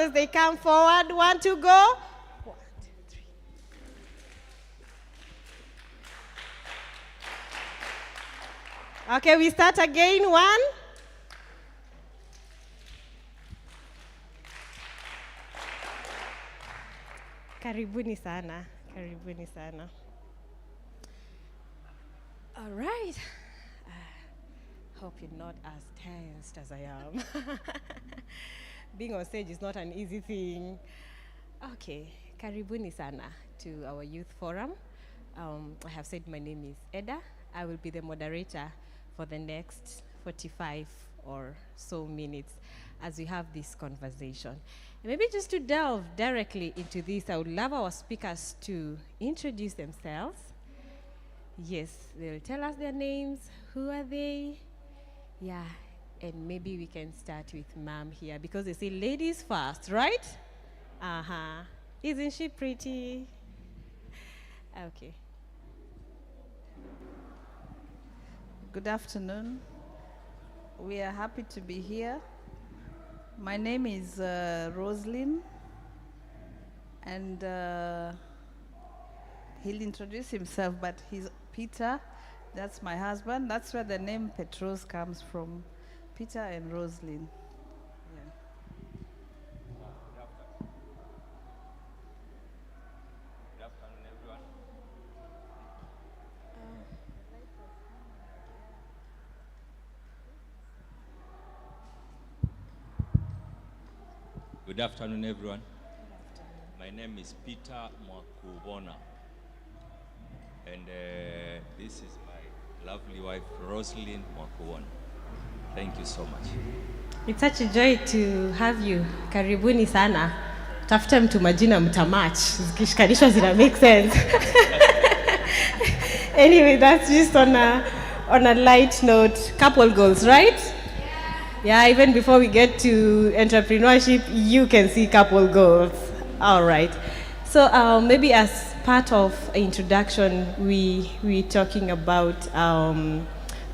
as they come forward. 1, 2, go. 1, 2, 3. Okay, we start again. 1. Karibuni sana. Karibuni sana. All right. Hope you're not as tensed as I am. Being on stage is not an easy thing. Okay, karibuni sana to our youth forum. I have said my name is Eda. I will be the moderator for the next 45 or so minutes as we have this conversation. And maybe just to delve directly into this, I would love our speakers to introduce themselves. Yes, they'll tell us their names, who are they? Yeah, and maybe we can start with Ma'am here because they say ladies first, right? Uh-huh. Isn't she pretty? Okay. Good afternoon. We are happy to be here. My name is Roslyn, and he'll introduce himself, but he's Peter. That's my husband. That's where the name Petros comes from, Peter and Roslyn. Yeah. Good afternoon, everyone. Good afternoon, everyone. My name is Peter Mwakubona, and this is my lovely wife, Roslyn Mwakubona. Thank you so much. It's such a joy to have you. Karibuni sana. Tafuta mtu majina mtamatch. Zikishikanishwa zina make sense. Anyway, that's just on a light note. Couple goals, right? Yeah, even before we get to entrepreneurship, you can see couple goals. All right. So maybe as part of introduction, we're talking about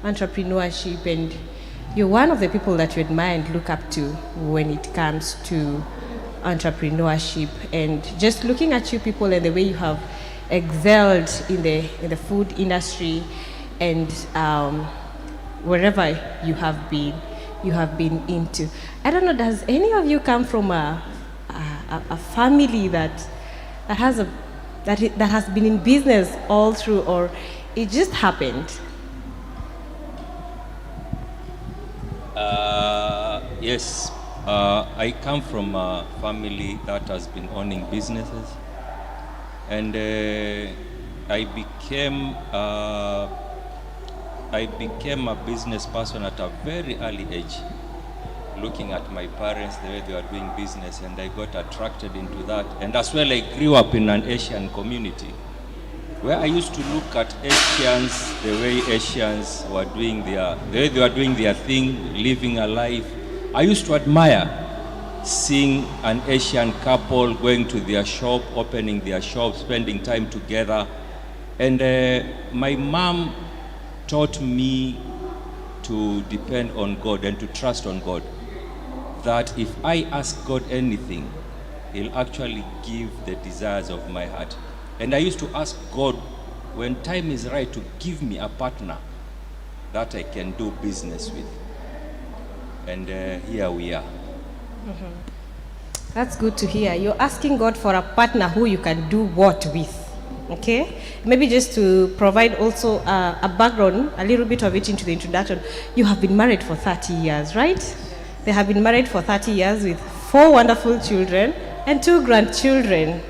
entrepreneurship, and you're one of the people that you admire and look up to when it comes to entrepreneurship. And just looking at you people and the way you have excelled in the food industry and wherever you have been into. I don't know, does any of you come from a family that has been in business all through, or it just happened? Yes, I come from a family that has been owning businesses, and I became a business person at a very early age, looking at my parents, the way they were doing business, and I got attracted into that. And as well, I grew up in an Asian community where I used to look at Asians, the way Asians were doing the way they were doing their thing, living a life. I used to admire seeing an Asian couple going to their shop, opening their shop, spending time together. And my mom taught me to depend on God and to trust on God. That if I ask God anything, He'll actually give the desires of my heart. And I used to ask God, when time is right, to give me a partner that I can do business with. And here we are. Mm-hmm. That's good to hear. You're asking God for a partner who you can do what with. Okay? Maybe just to provide also a background, a little bit of it into the introduction. You have been married for 30 years, right? They have been married for 30 years with 4 wonderful children and 2 grandchildren.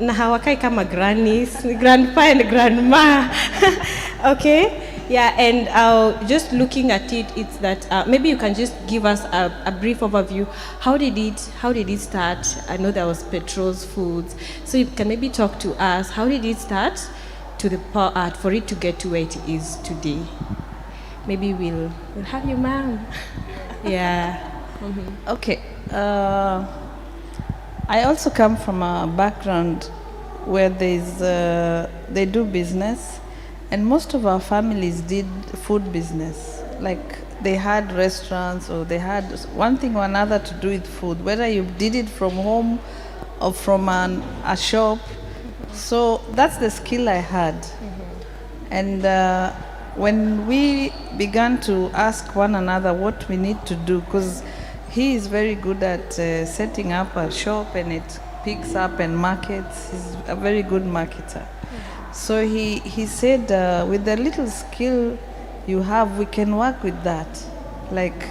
Na hawakai kama grannies, grandpa and grandma. Okay? Yeah, and just looking at it, it's that maybe you can just give us a brief overview. How did it start? I know there was Petro's Foods, so you can maybe talk to us. How did it start for it to get to where it is today? Maybe we'll have you, ma'am. Yeah. Mm-hmm. Okay. I also come from a background where they do business. And most of our families did food business, like they had restaurants or they had one thing or another to do with food, whether you did it from home or from a shop. So that's the skill I had. And when we began to ask one another what we need to do, because he is very good at setting up a shop and it picks up and markets. He's a very good marketer. So he said, with the little skill you have, we can work with that. Like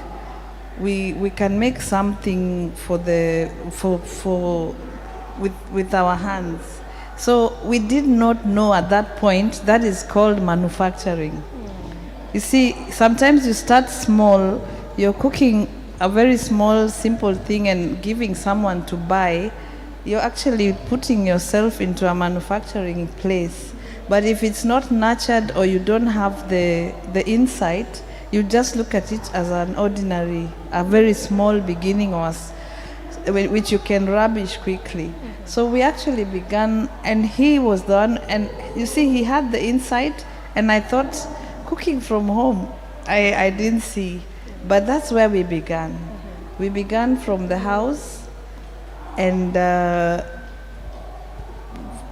we can make something with our hands. So we did not know at that point that is called manufacturing. You see, sometimes you start small, you're cooking a very small, simple thing and giving someone to buy, you're actually putting yourself into a manufacturing place. But if it's not nurtured or you don't have the insight, you just look at it as an ordinary, a very small beginning which you can rubbish quickly. So we actually began, and he was the one, and you see, he had the insight, and I thought, cooking from home, I didn't see. But that's where we began. We began from the house, and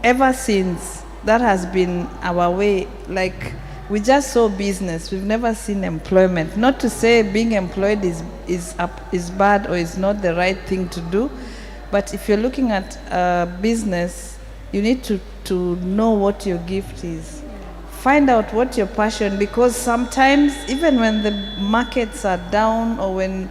ever since, that has been our way. Like, we just saw business. We've never seen employment. Not to say being employed is bad or is not the right thing to do, but if you're looking at business, you need to know what your gift is. Find out what your passion, because sometimes even when the markets are down or when,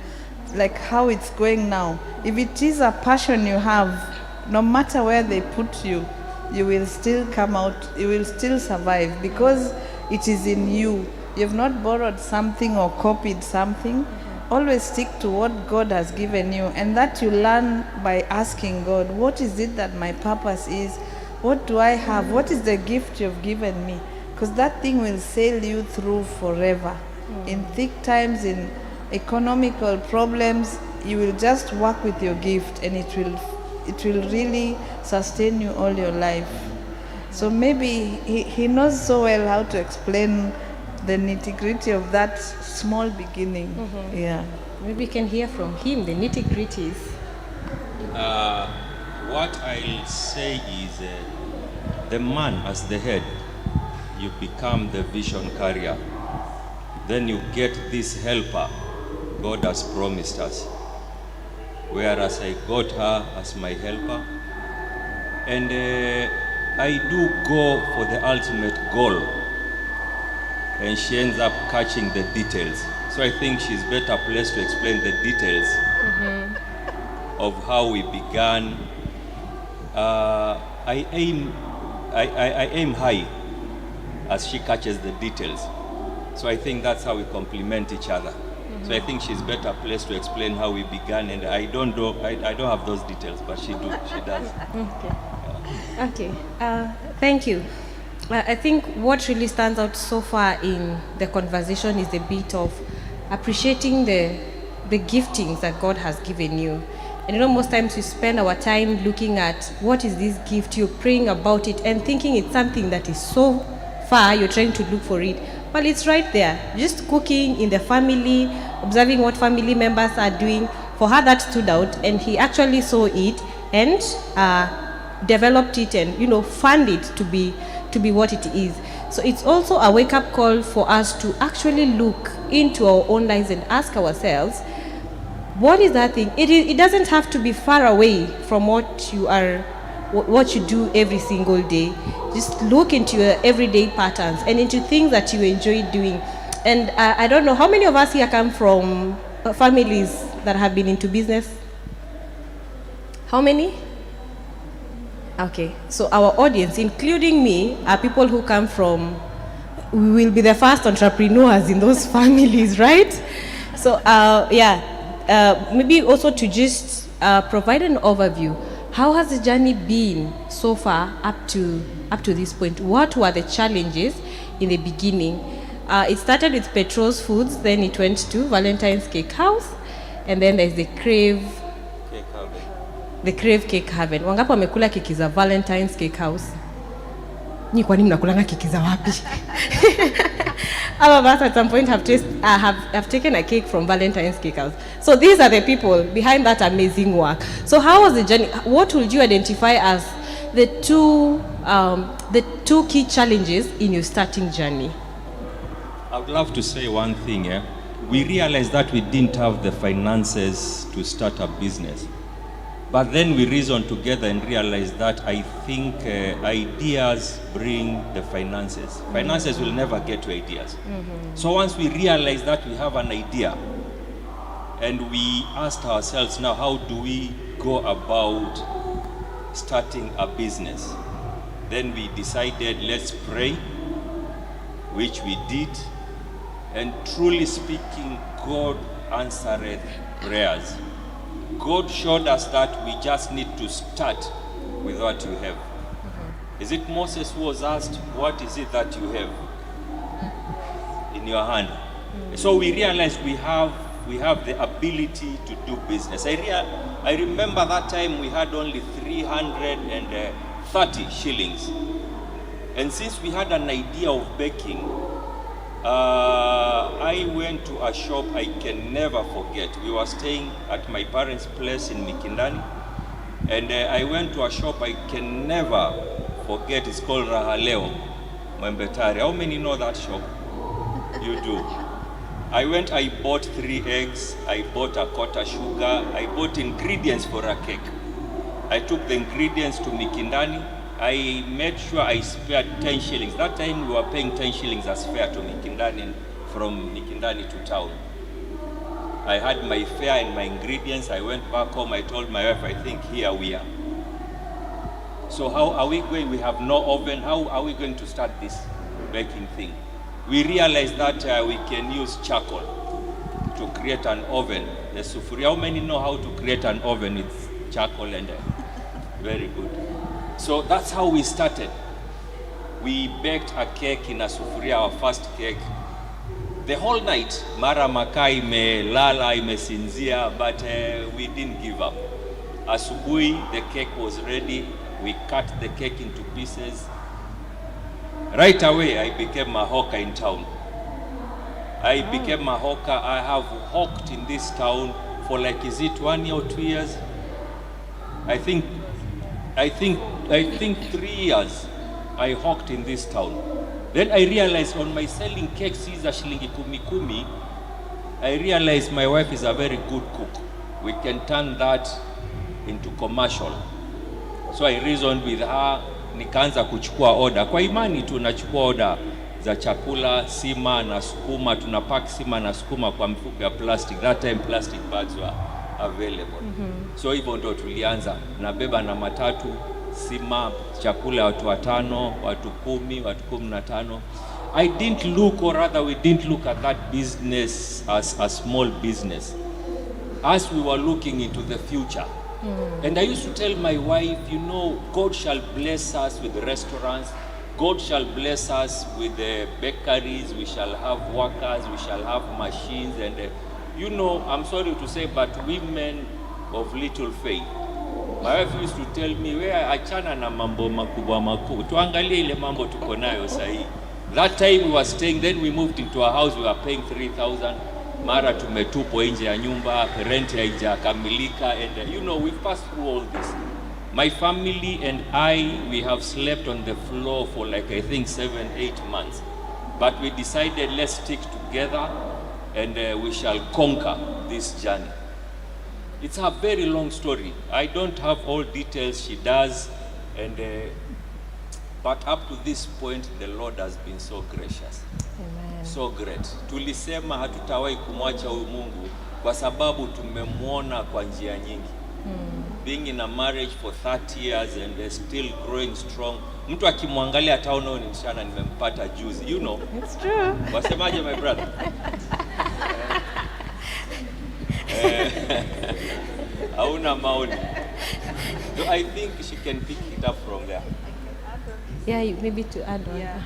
like how it's going now, if it is a passion you have, no matter where they put you, you will still come out, you will still survive, because it is in you. You've not borrowed something or copied something. Always stick to what God has given you, and that you learn by asking God, what is it that my purpose is? What do I have? What is the gift you've given me? Because that thing will sail you through forever. In thick times, in economical problems, you will just work with your gift, and it will really sustain you all your life. So maybe he knows so well how to explain the nitty-gritty of that small beginning. Yeah. Maybe you can hear from him the nitty-gritties. What I'll say is, the man as the head, you become the vision carrier. Then you get this helper God has promised us. Whereas I got her as my helper, and I do go for the ultimate goal, and she ends up catching the details. So I think she's better placed to explain the details of how we began. I aim high as she catches the details. So I think that's how we complement each other. So I think she's better placed to explain how we began, and I don't have those details, but she does. Okay. Thank you. I think what really stands out so far in the conversation is a bit of appreciating the giftings that God has given you. And most times we spend our time looking at what is this gift, you're praying about it and thinking it's something that is so far, you're trying to look for it. Well, it's right there. Just cooking in the family, observing what family members are doing. For her, that stood out, and he actually saw it and developed it and fund it to be what it is. So it's also a wake-up call for us to actually look into our own lives and ask ourselves, what is that thing? It doesn't have to be far away from what you do every single day. Just look into your everyday patterns and into things that you enjoy doing. And I don't know, how many of us here come from families that have been into business? How many? Okay, so our audience, including me, are people who come from, we will be the first entrepreneurs in those families, right? So maybe also to just provide an overview. How has the journey been so far up to this point? What were the challenges in the beginning? It started with Petro's Foods, then it went to Valentine's Cake House, and then there's the Crave Cake Haven. Wangapi wamekula keki za Valentine's Cake House? Ni kwa nini mnakulanga keki za wapi? All of us at some point have taken a cake from Valentine's Cake House. So these are the people behind that amazing work. So how was the journey? What would you identify as the two key challenges in your starting journey? I would love to say one thing. We realized that we didn't have the finances to start a business. But then we reasoned together and realized that I think ideas bring the finances. Finances will never get to ideas. So once we realized that we have an idea, and we asked ourselves, now how do we go about starting a business? Then we decided, let's pray, which we did. And truly speaking, God answered prayers. God showed us that we just need to start with what you have. Is it Moses who was asked, what is it that you have in your hand? So we realized we have the ability to do business. I remember that time we had only 330 shillings. And since we had an idea of baking, I went to a shop I can never forget. We were staying at my parents' place in Mikindani, and I went to a shop I can never forget. It's called Rahaleo, Mwembetari. How many know that shop? You do. I bought 3 eggs, I bought a quarter sugar, I bought ingredients for a cake. I took the ingredients to Mikindani. I made sure I spared 10 shillings. That time we were paying 10 shillings as fare to Mikindani, from Mikindani to town. I had my fare and my ingredients. I went back home. I told my wife, I think here we are. So how are we going? We have no oven. How are we going to start this baking thing? We realized that we can use charcoal to create an oven. The sufuria. How many know how to create an oven with charcoal and very good. So that's how we started. We baked a cake in a sufuria, our first cake. The whole night, mara makaa imelala, imesinzia, but we didn't give up. Asubuhi, the cake was ready. We cut the cake into pieces. Right away, I became a hawker in town. I became a hawker. I have hawked in this town for like, is it 1 year or 2 years? I think 3 years I hawked in this town. Then I realized on my selling cakes is a shilingi kumi, I realized my wife is a very good cook. We can turn that into commercial. So I reasoned with her, nikaanza kuchukua order. Kwa imani tunachukua order za chakula, sima na sukuma, tunapack sima na sukuma kwa mifuko ya plastic. That time plastic bags were available. So hivyo ndo tulianza, nabeba na matatu, sima, chakula watu 5, watu 10, watu 15. I didn't look, or rather we didn't look at that business as a small business, as we were looking into the future. And I used to tell my wife, you know, God shall bless us with restaurants, God shall bless us with the bakeries, we shall have workers, we shall have machines, and you know, I'm sorry to say, but women of little faith. My wife used to tell me, we achana na mambo makubwa makubwa, tuangalie ile mambo tuko nayo sahi. That time we were staying, then we moved into a house, we were paying 3,000. Mara tumetupwa nje ya nyumba, rent haijakamilika, and you know, we've passed through all this. My family and I, we have slept on the floor for like, I think 7-8 months. But we decided, let's stick together and we shall conquer this journey. It's a very long story. I don't have all details, she does. And but up to this point, the Lord has been so gracious. Amen. So great. Tulisema hatutawahi kumwacha huyu Mungu kwa sababu tumemwona kwa njia nyingi. Being in a marriage for 30 years and still growing strong. Mtu akimwangalia ataona huyu ni msichana nimempata juzi. You know. It's true. Wasemaje my brother? Hauna maoni. So I think she can pick it up from there. Yeah, maybe to add on. Yeah.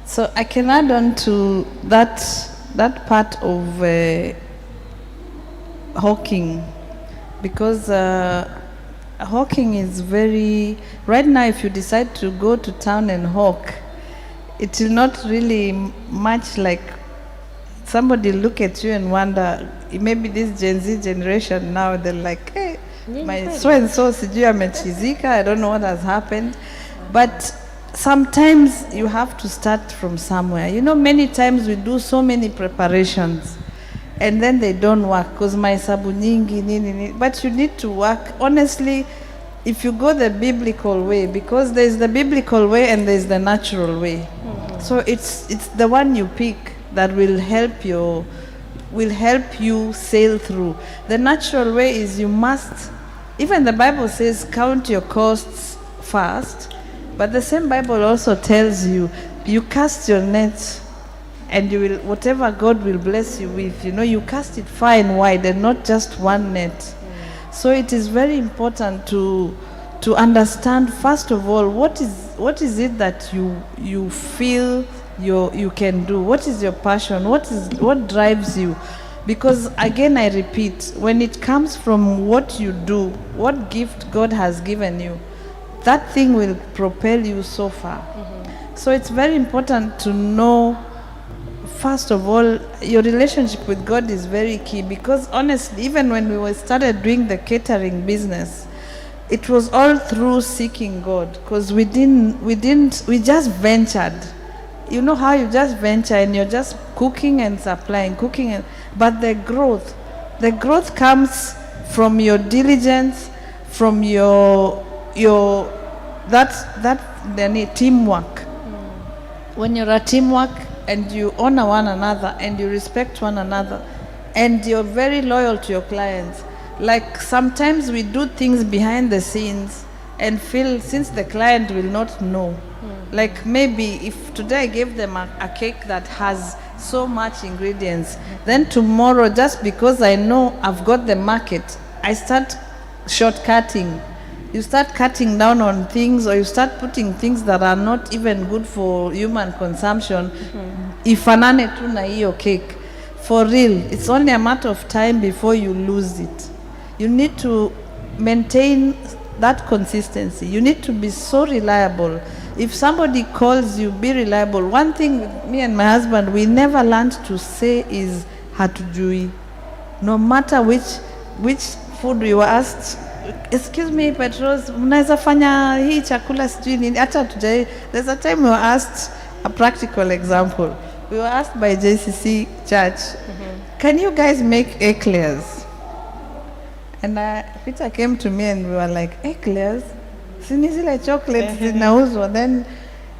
So I can add on to that part of hawking, because hawking is very, right now if you decide to go to town and hawk, it will not really much like somebody look at you and wonder, maybe this Gen Z generation now, they're like, hey, my so-and-so sijui amechizika, I don't know what has happened. But sometimes you have to start from somewhere. You know, many times we do so many preparations and then they don't work because my sabu nyingi, nini. But you need to work. Honestly, if you go the biblical way, because there's the biblical way and there's the natural way. Mm-hmm. So it's the one you pick that will help you sail through. The natural way is you must, even the Bible says count your costs first, but the same Bible also tells you, you cast your net and you will, whatever God will bless you with, you know, you cast it far and wide and not just one net. So it is very important to understand, first of all, what is it that you feel you can do? What is your passion? What drives you? Because again, I repeat, when it comes from what you do, what gift God has given you, that thing will propel you so far. Mm-hmm. So it's very important to know, first of all, your relationship with God is very key, because honestly, even when we started doing the catering business, it was all through seeking God, because we just ventured. You know how you just venture and you're just cooking and supplying, but the growth comes from your diligence, from your teamwork. When you're a teamwork and you honor one another and you respect one another and you're very loyal to your clients. Like sometimes we do things behind the scenes and feel, since the client will not know, like maybe if today I gave them a cake that has so much ingredients, then tomorrow, just because I know I've got the market, I start shortcutting. You start cutting down on things, or you start putting things that are not even good for human consumption. Ifanane tu na hiyo cake. For real, it's only a matter of time before you lose it. You need to maintain that consistency. You need to be so reliable. If somebody calls you, be reliable. One thing with me and my husband, we never learned to say is hatujui. No matter which food we were asked, excuse me, Petros, mnaweza fanya hii chakula sijui nini, hata tujai. There's a time we were asked, a practical example. We were asked by JCC Church, can you guys make eclairs? And Peter came to me and we were like, eclairs? Sini zile chocolates zinauzwa. Then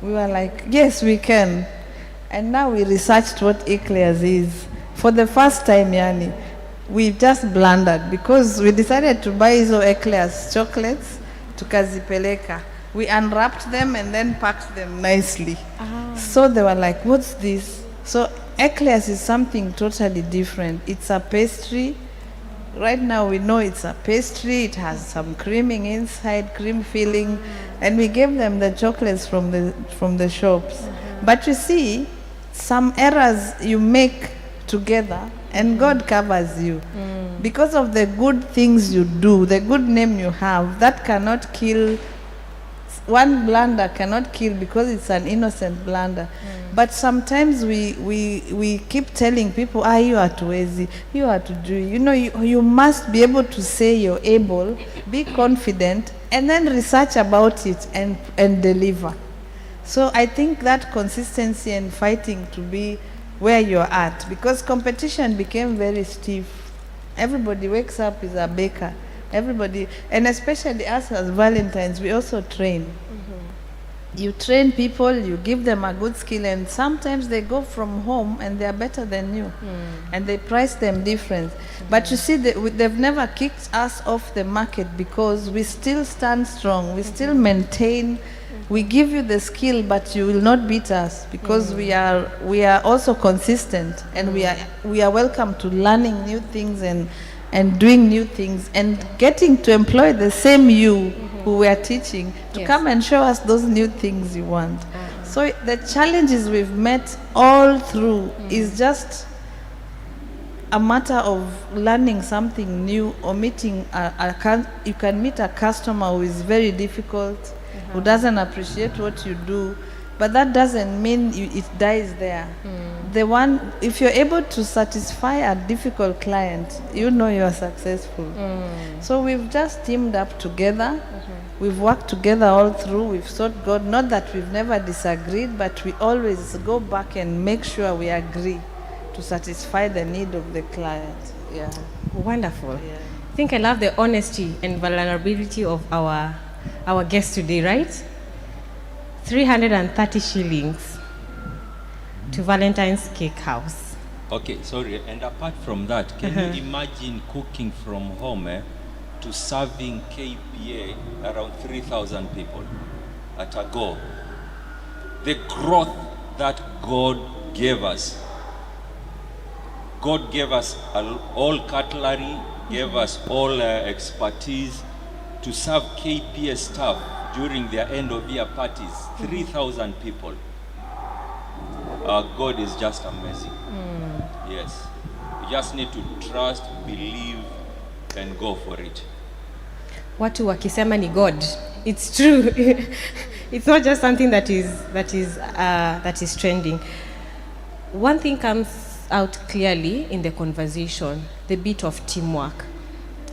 we were like, yes, we can. And now we researched what eclairs is. For the first time, yani, we just blundered because we decided to buy hizo eclairs chocolates, tukazipeleka. We unwrapped them and then packed them nicely. So they were like, what's this? So eclairs is something totally different. It's a pastry. Right now we know it's a pastry. It has some creaming inside, cream filling, and we gave them the chocolates from the shops. But you see, some errors you make together and God covers you. Because of the good things you do, the good name you have, that cannot kill. One blunder cannot kill because it's an innocent blunder. But sometimes we keep telling people, you are too easy, you are to do. You know, you must be able to say you're able, be confident, and then research about it and deliver. So I think that consistency and fighting to be where you're at, because competition became very stiff. Everybody wakes up is a baker. Everybody, and especially us as Valentines, we also train. You train people, you give them a good skill, and sometimes they go from home and they are better than you, and they price them different. But you see, they've never kicked us off the market because we still stand strong, we still maintain. We give you the skill, but you will not beat us because we are also consistent, and we are welcome to learning new things and doing new things and getting to employ the same you who we are teaching to come and show us those new things you want. So the challenges we've met all through is just a matter of learning something new, or meeting you can meet a customer who is very difficult, who doesn't appreciate what you do, but that doesn't mean it dies there. The one, if you're able to satisfy a difficult client, you know you're successful. So we've just teamed up together. We've worked together all through. We've sought God. Not that we've never disagreed, but we always go back and make sure we agree to satisfy the need of the client. Yeah. Wonderful. Yeah. I think I love the honesty and vulnerability of our guest today, right? 330 shillings to Valentine's Cake House. Okay, sorry. And apart from that, can you imagine cooking from home to serving KPA around 3,000 people at a go? The growth that God gave us. God gave us all cutlery, gave us all expertise to serve KPA staff during their end of year parties. 3,000 people. Our God is just amazing. Yes. You just need to trust, believe, and go for it. Watu wakisema ni God. It's true. It's not just something that is trending. One thing comes out clearly in the conversation, the bit of teamwork.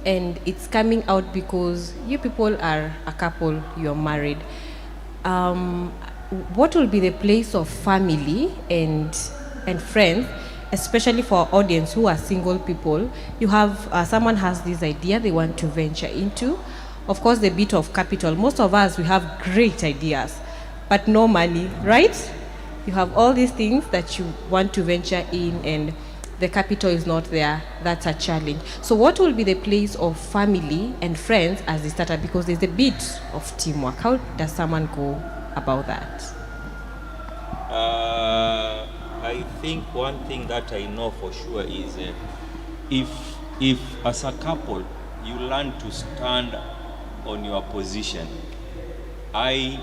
And it's coming out because you people are a couple, you're married. What will be the place of family and friends, especially for our audience who are single people? You have someone has this idea they want to venture into. Of course, the bit of capital. Most of us, we have great ideas, but no money, right? You have all these things that you want to venture in, and the capital is not there. That's a challenge. So what will be the place of family and friends as they start up? Because there's a bit of teamwork. How does someone go about that? I think one thing that I know for sure is if as a couple you learn to stand on your position. I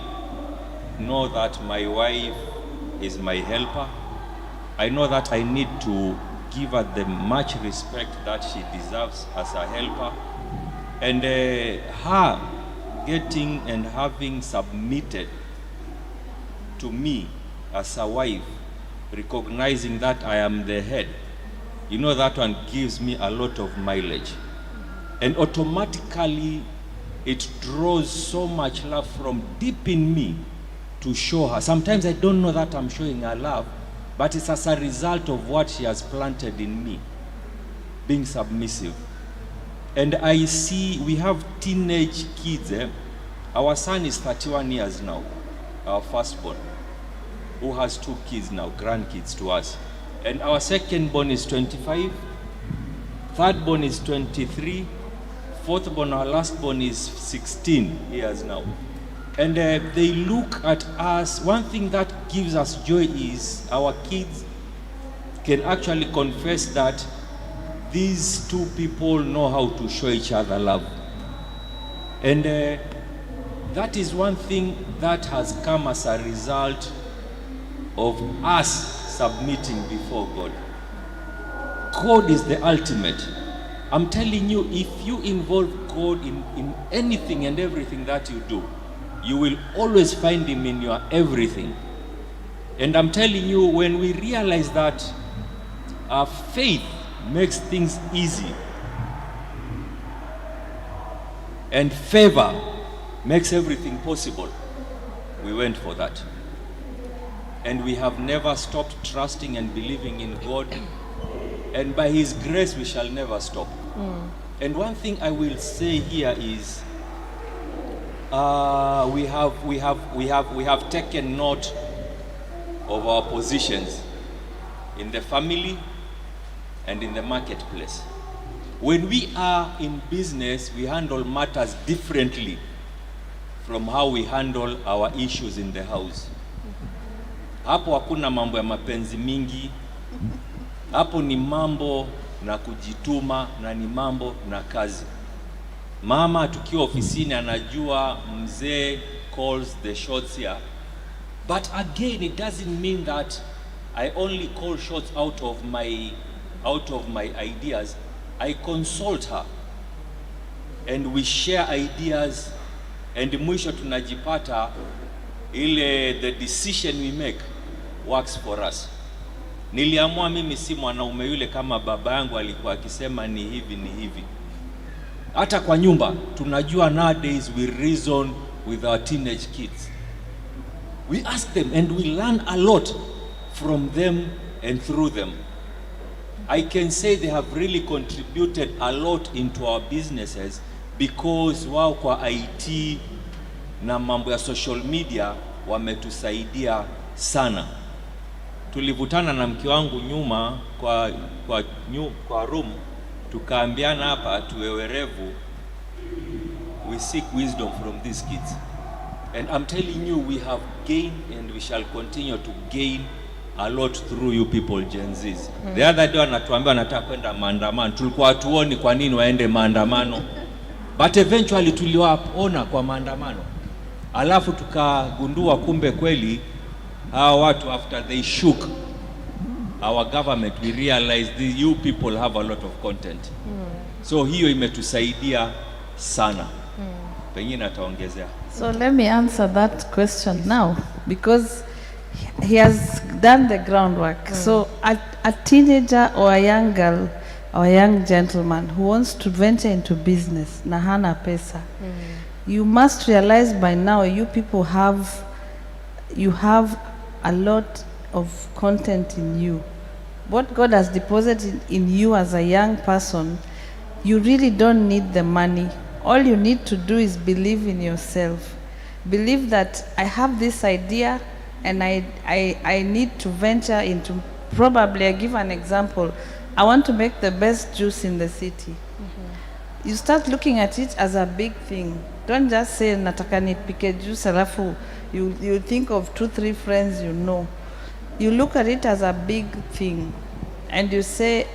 know that my wife is my helper. I know that I need to give her the much respect that she deserves as a helper. And her getting and having submitted to me as a wife, recognizing that I am the head, you know, that one gives me a lot of mileage. And automatically it draws so much love from deep in me to show her. Sometimes I don't know that I'm showing her love, but it's as a result of what she has planted in me, being submissive. And I see we have teenage kids. Our son is 31 years now, our firstborn, who has 2 kids now, grandkids to us. And our second-born is 25, third-born is 23, fourth-born, our last-born is 16 years now. And they look at us. One thing that gives us joy is our kids can actually confess that these 2 people know how to show each other love. And that is one thing that has come as a result of us submitting before God. God is the ultimate. I'm telling you, if you involve God in anything and everything that you do, you will always find him in your everything. And I'm telling you, when we realize that our faith makes things easy and favor makes everything possible, we went for that. And we have never stopped trusting and believing in God. And by his grace, we shall never stop. And one thing I will say here is, we have taken note of our positions in the family and in the marketplace. When we are in business, we handle matters differently from how we handle our issues in the house. Hapo hakuna mambo ya mapenzi mingi. Hapo ni mambo na kujituma na ni mambo na kazi. Mama tukiwa ofisini anajua mzee calls the shots here. But again, it doesn't mean that I only call shots out of my ideas. I consult her and we share ideas, and mwisho tunajipata the decision we make works for us. Niliamua mimi si mwanaume yule kama baba yangu alikuwa akisema ni hivi ni hivi. Hata kwa nyumba tunajua nowadays we reason with our teenage kids. We ask them and we learn a lot from them and through them. I can say they have really contributed a lot into our businesses because wao kwa IT na mambo ya social media wametusaidia sana. Tulivutana na mke wangu nyuma kwa room, tukaambiana hapa tuwe werevu, we seek wisdom from these kids. And I'm telling you, we have gained and we shall continue to gain a lot through you people, Gen Zs. The other day wanatuambia wanataka kwenda maandamano. Tulikuwa hatuoni kwa nini waende maandamano. But eventually tuliwaona kwa maandamano. Alafu tukagundua kumbe kweli hawa watu after they shook our government, we realized you people have a lot of content. So hiyo imetusaidia sana. Pengine ataongezea. So let me answer that question now, because he has done the groundwork. So a teenager or a young girl or a young gentleman who wants to venture into business, na hana pesa, you must realize by now you people have a lot of content in you. What God has deposited in you as a young person, you really don't need the money. All you need to do is believe in yourself. Believe that I have this idea and I need to venture into, probably I give an example, I want to make the best juice in the city. You start looking at it as a big thing. Don't just say nataka nipike juice alafu you think of 2-3 friends you know. You look at it as a big thing and you say,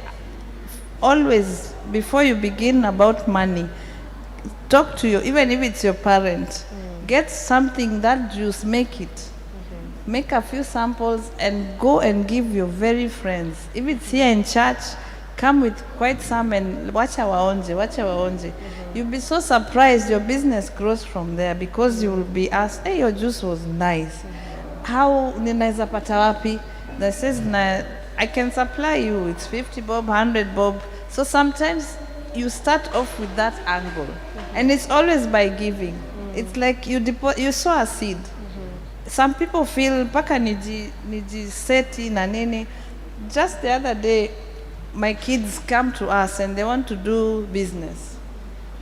always before you begin about money, talk to you, even if it's your parent, get something, that juice, make it. Make a few samples and go and give your very friends. If it's here in church, come with quite some and wacha waonje. You'll be so surprised, your business grows from there because you will be asked, hey, your juice was nice. How ninaweza pata wapi? That says, I can supply you, it's 50 bob, 100 bob. So sometimes you start off with that angle. And it's always by giving. It's like you sow a seed. Some people feel paka niji seti na nini. Just the other day, my kids come to us and they want to do business.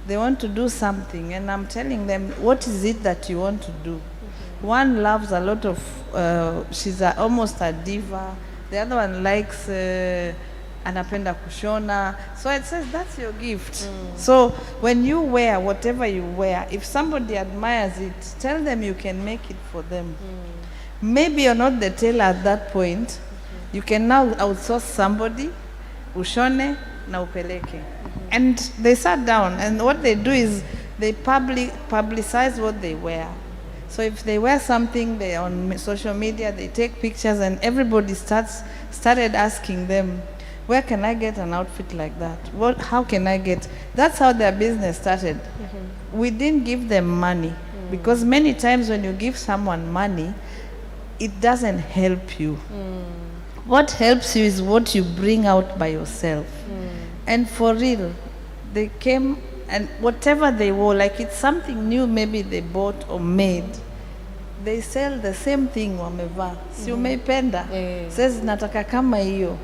They want to do something, and I'm telling them, what is it that you want to do? One loves a lot of, she's almost a diva. The other one likes anapenda kushona. So it says that's your gift. So when you wear whatever you wear, if somebody admires it, tell them you can make it for them. Maybe you're not the tailor at that point. You can now outsource somebody, ushone na upeleke. And they sat down, and what they do is they publicize what they wear. So if they wear something, they on social media, they take pictures, and everybody started asking them, where can I get an outfit like that? How can I get? That's how their business started. We didn't give them money, because many times when you give someone money, it doesn't help you. What helps you is what you bring out by yourself. And for real, they came, and whatever they wore, like it's something new maybe they bought or made, they sell the same thing wamevaa. Si umeipenda? Says nataka kama hiyo.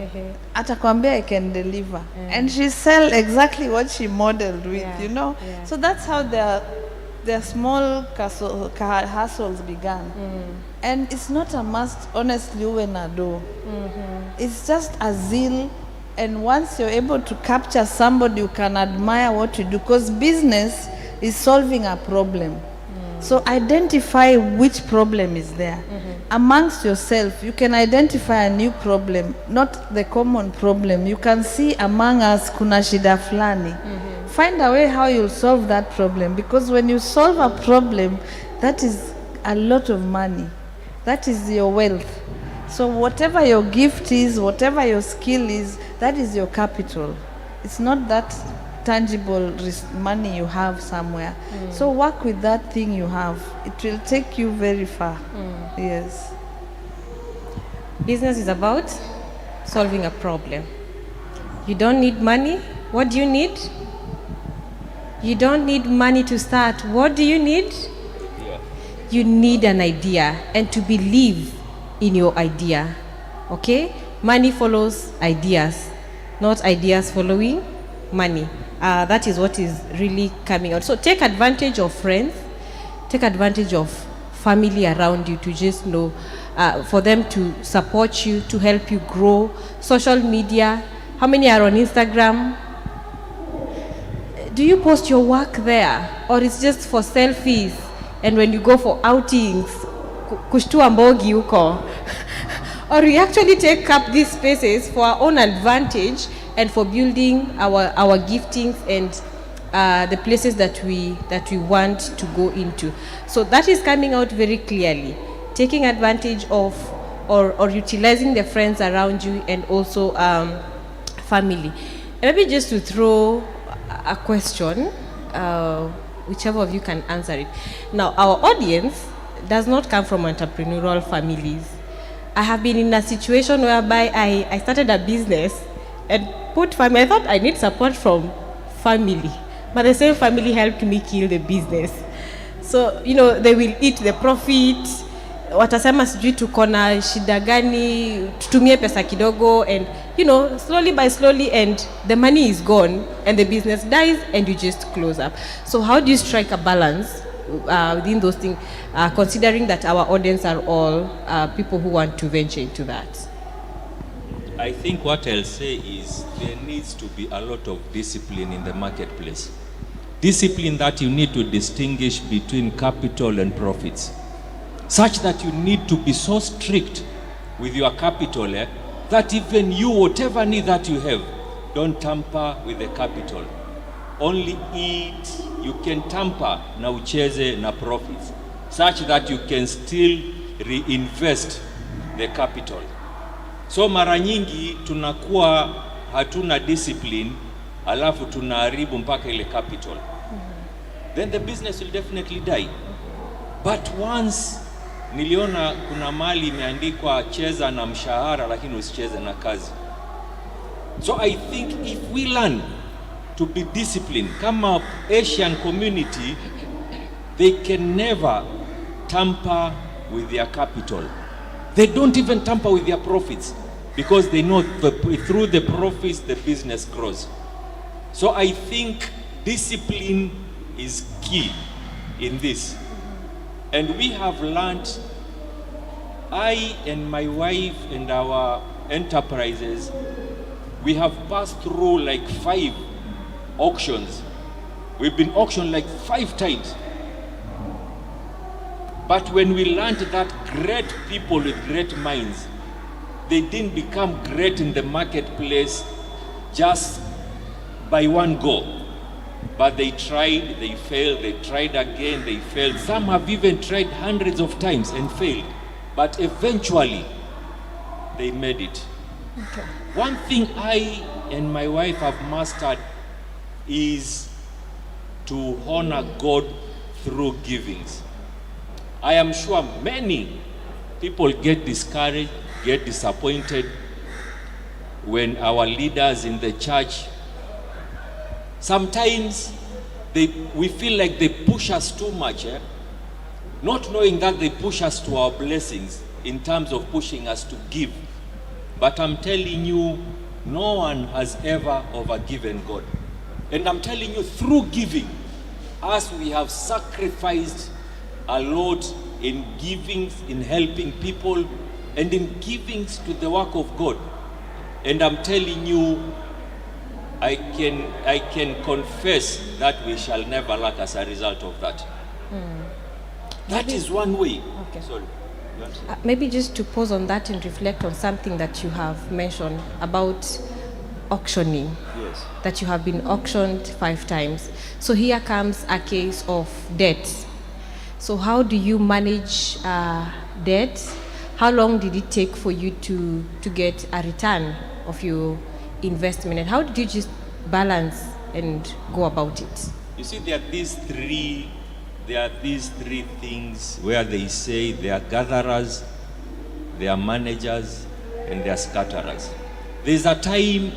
Atakwambia I can deliver. And she sell exactly what she modeled with, you know? So that's how their small hustles began. And it's not a must, honestly, uwe na do. It's just a zeal. And once you're able to capture somebody who can admire what you do, because business is solving a problem. So identify which problem is there. Amongst yourself, you can identify a new problem, not the common problem. You can see among us kuna shida fulani. Find a way how you'll solve that problem, because when you solve a problem, that is a lot of money. That is your wealth. So whatever your gift is, whatever your skill is, that is your capital. It's not that tangible money you have somewhere. So work with that thing you have. It will take you very far. Yes. Business is about solving a problem. You don't need money. What do you need? You don't need money to start. What do you need? You need an idea and to believe in your idea. Okay? Money follows ideas, not ideas following money. That is what is really coming out. So take advantage of friends, take advantage of family around you to just know, for them to support you, to help you grow. Social media, how many are on Instagram? Do you post your work there, or it's just for selfies? And when you go for outings, kushtua mbogi huko, or we actually take up these spaces for our own advantage and for building our giftings and the places that we want to go into. So that is coming out very clearly, taking advantage of or utilizing the friends around you and also family. And maybe just to throw a question, whichever of you can answer it. Now, our audience does not come from entrepreneurial families. I have been in a situation whereby I started a business and put family. I thought I need support from family, but the same family helped me kill the business. So, they will eat the profit. Watasema sijui tuko na shida gani, tutumie pesa kidogo, and slowly and the money is gone and the business dies and you just close up. So how do you strike a balance within those things, considering that our audience are all people who want to venture into that? I think what I'll say is there needs to be a lot of discipline in the marketplace. Discipline that you need to distinguish between capital and profits, such that you need to be so strict with your capital that even you, whatever need that you have, don't tamper with the capital. Only eat, you can tamper na ucheze na profits, such that you can still reinvest the capital. So mara nyingi tunakuwa hatuna discipline, alafu tunaharibu mpaka ile capital. Then the business will definitely die. But once niliona kuna mali imeandikwa cheza na mshahara lakini usicheze na kazi. So I think if we learn to be disciplined, kama Asian community, they can never tamper with their capital. They don't even tamper with their profits because they know through the profits the business grows. So I think discipline is key in this. And we have learned, I and my wife and our enterprises, we have passed through like 5 auctions. We've been auctioned like 5 times. But when we learned that great people with great minds, they didn't become great in the marketplace just by one go. But they tried, they failed, they tried again, they failed. Some have even tried hundreds of times and failed. But eventually, they made it. Okay. One thing I and my wife have mastered is to honor God through givings. I am sure many people get discouraged, get disappointed when our leaders in the church, sometimes we feel like they push us too much, not knowing that they push us to our blessings in terms of pushing us to give. But I'm telling you, no one has ever overgiven God. And I'm telling you, through giving, as we have sacrificed a lot in givings, in helping people, and in givings to the work of God. And I'm telling you, I can confess that we shall never lack as a result of that. That is one way. Okay. Sorry. Maybe just to pause on that and reflect on something that you have mentioned about auctioning. Yes. That you have been auctioned 5 times. So here comes a case of debt. So how do you manage debt? How long did it take for you to get a return of your investment? And how did you just balance and go about it. You see, there are these three things where they say they are gatherers, they are managers, and they are scatterers. There's a time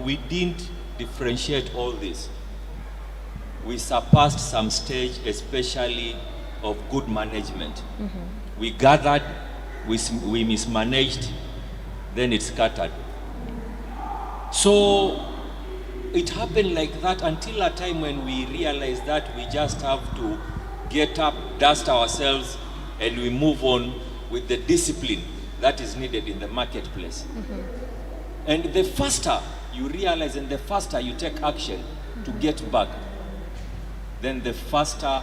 we didn't differentiate all this. We surpassed some stage, especially of good management. We gathered, we mismanaged, then it scattered. So it happened like that until a time when we realized that we just have to get up, dust ourselves, and we move on with the discipline that is needed in the marketplace. And the faster you realize and the faster you take action to get back, then the faster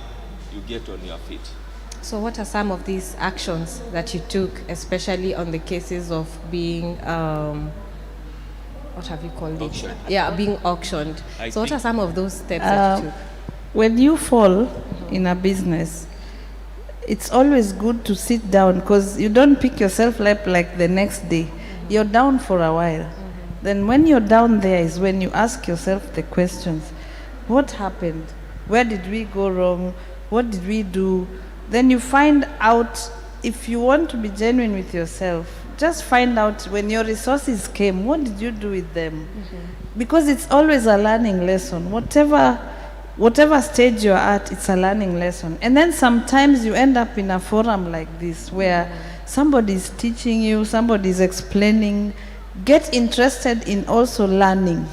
you get on your feet. So what are some of these actions that you took, especially on the cases of being, what have you called Auctioned. it? Yeah, being auctioned. I So what are think- some of those steps that you took? When you fall in a business, it's always good to sit down, because you don't pick yourself up like the next day. You're down for a while. Then when you're down there is when you ask yourself the questions. What happened? Where did we go wrong? What did we do? Then you find out, if you want to be genuine with yourself, just find out when your resources came, what did you do with them? Because it's always a learning lesson. Whatever stage you're at, it's a learning lesson. And then sometimes you end up in a forum like this where somebody's teaching you, somebody's explaining. Get interested in also learning,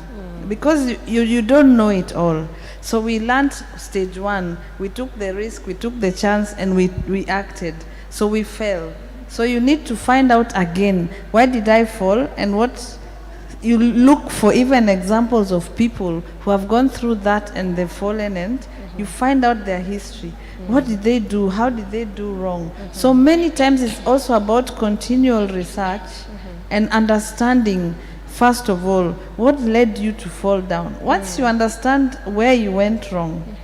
because you don't know it all. So we learned stage one, we took the risk, we took the chance, and we acted. So we fell. So you need to find out again, why did I fall, and what you look for, even examples of people who have gone through that and they've fallen, and you find out their history. What did they do? How did they do wrong? So many times it's also about continual research and understanding, first of all, what led you to fall down. Once you understand where you went wrong,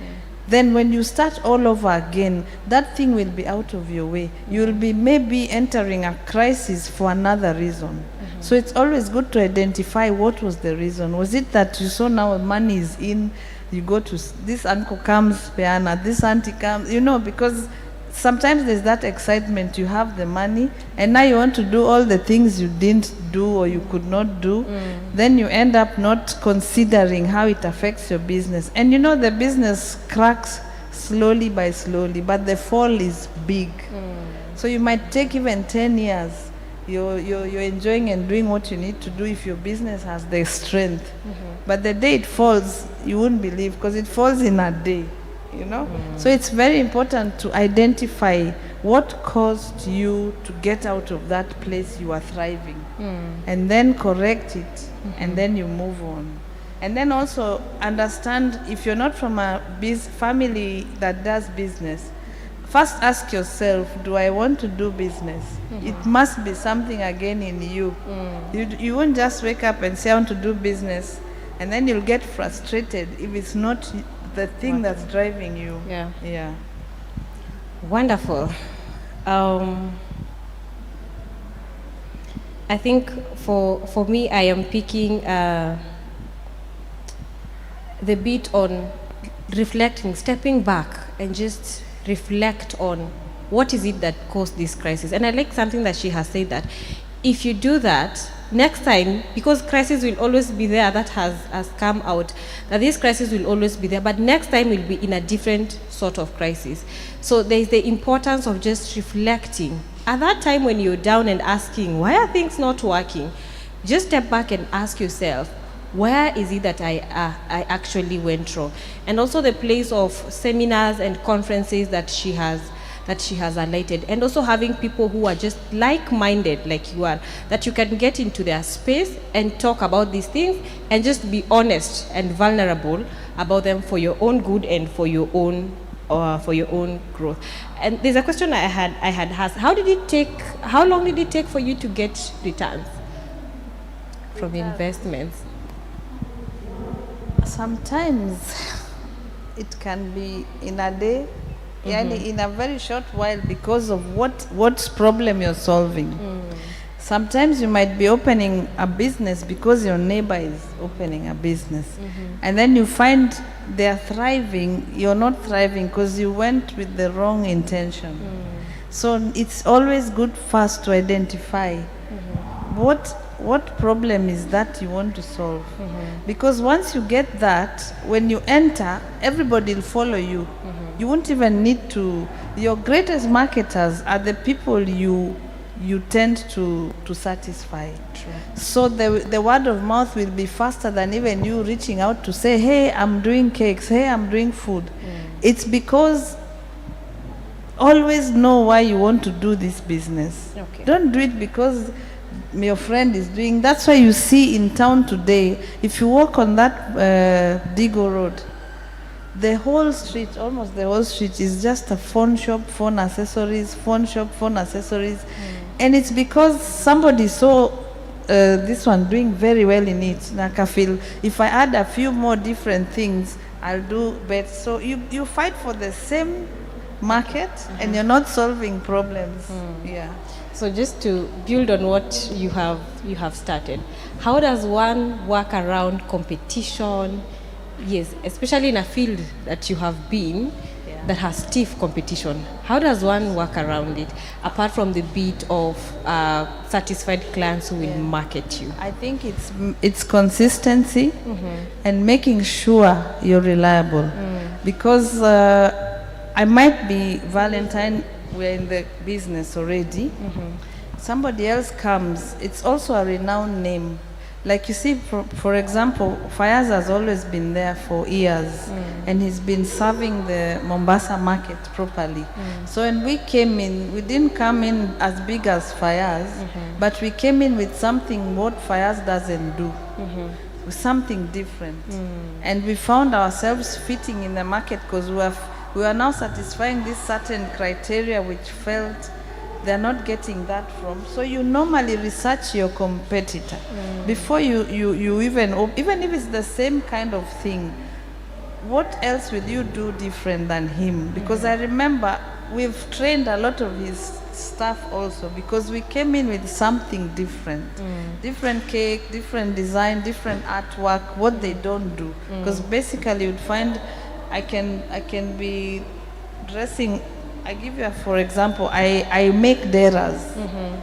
then when you start all over again, that thing will be out of your way. You will be maybe entering a crisis for another reason. So it's always good to identify what was the reason. Was it that you saw now money is in, you go to this uncle comes, Peana, this auntie comes, because sometimes there's that excitement, you have the money, and now you want to do all the things you didn't do or you could not do. Then you end up not considering how it affects your business. And the business cracks slowly by slowly, but the fall is big. So you might take even 10 years. You're enjoying and doing what you need to do if your business has the strength. But the day it falls, you wouldn't believe, because it falls in a day. So it's very important to identify what caused you to get out of that place you are thriving, and then correct it, and then you move on. And then also understand, if you're not from a family that does business, first ask yourself, do I want to do business? It must be something again in you. You won't just wake up and say I want to do business, and then you'll get frustrated if it's not the thing that's driving you. Yeah. Wonderful. I think for me, I am picking the bit on reflecting, stepping back and just reflect on what is it that caused this crisis. And I like something that she has said, that if you do that, next time, because crisis will always be there, that has come out, that this crisis will always be there, but next time will be in a different sort of crisis. So there is the importance of just reflecting. At that time when you're down and asking, why are things not working? Just step back and ask yourself, where is it that I actually went wrong? And also the place of seminars and conferences that she has highlighted, and also having people who are just like-minded like you are, that you can get into their space and talk about these things and just be honest and vulnerable about them for your own good and for your own growth. And there's a question I had asked: how long did it take for you to get returns from investments? Sometimes it can be in a day, in a very short while, because of what problem you're solving. Sometimes you might be opening a business because your neighbor is opening a business. And then you find they're thriving, you're not thriving because you went with the wrong intention. So it's always good first to identify what problem is that you want to solve. Because once you get that, when you enter, everybody will follow you. You won't even need to, your greatest marketers are the people you tend to satisfy. True. So the word of mouth will be faster than even you reaching out to say, hey, I'm doing cakes, hey, I'm doing food. It's because always know why you want to do this business. Okay. Don't do it because your friend is doing. That's why you see in town today, if you walk on that Digo Road, the whole street, almost the whole street, is just a phone shop, phone accessories, phone shop, phone accessories. And it's because somebody saw this one doing very well in it. Like I feel, if I add a few more different things, I'll do better. So you fight for the same market and you're not solving problems. Yeah. So just to build on what you have started, how does one work around competition? Yes, especially in a field that you have been, that has stiff competition. How does one work around it, apart from the bit of satisfied clients who will market you? I think it's consistency and making sure you're reliable. Because I might be Valentine, we're in the business already. Somebody else comes, it's also a renowned name. Like you see, for example, Fayaz has always been there for years, and he's been serving the Mombasa market properly. So when we came in, we didn't come in as big as Fayaz, but we came in with something what Fayaz doesn't do, with something different. And we found ourselves fitting in the market because we are now satisfying this certain criteria which felt they're not getting that from. So you normally research your competitor before you even if it's the same kind of thing. What else will you do different than him? Because I remember we've trained a lot of his staff also, because we came in with something different. Different cake, different design, different artwork, what they don't do. Because basically you'd find I can be dressing. I give you for example, I make deras.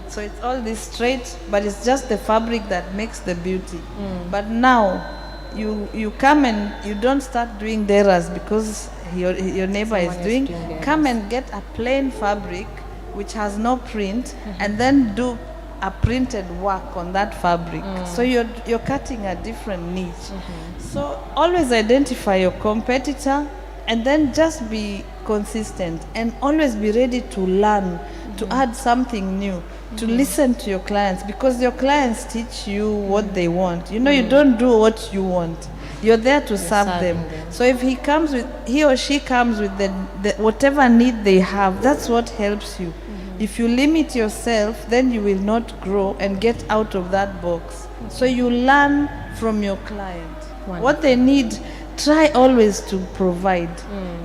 So it's all this straight, but it's just the fabric that makes the beauty. But now you come and you don't start doing deras because your neighbor is doing. Come and get a plain fabric which has no print, and then do a printed work on that fabric. So you're cutting a different niche. So always identify your competitor, and then just be consistent and always be ready to learn, to add something new, to listen to your clients, because your clients teach you what they want. You know, you don't do what you want. You're there to serve them. So if he or she comes with the whatever need they have, that's what helps you. If you limit yourself, then you will not grow and get out of that box. So you learn from your client. What they need, try always to provide,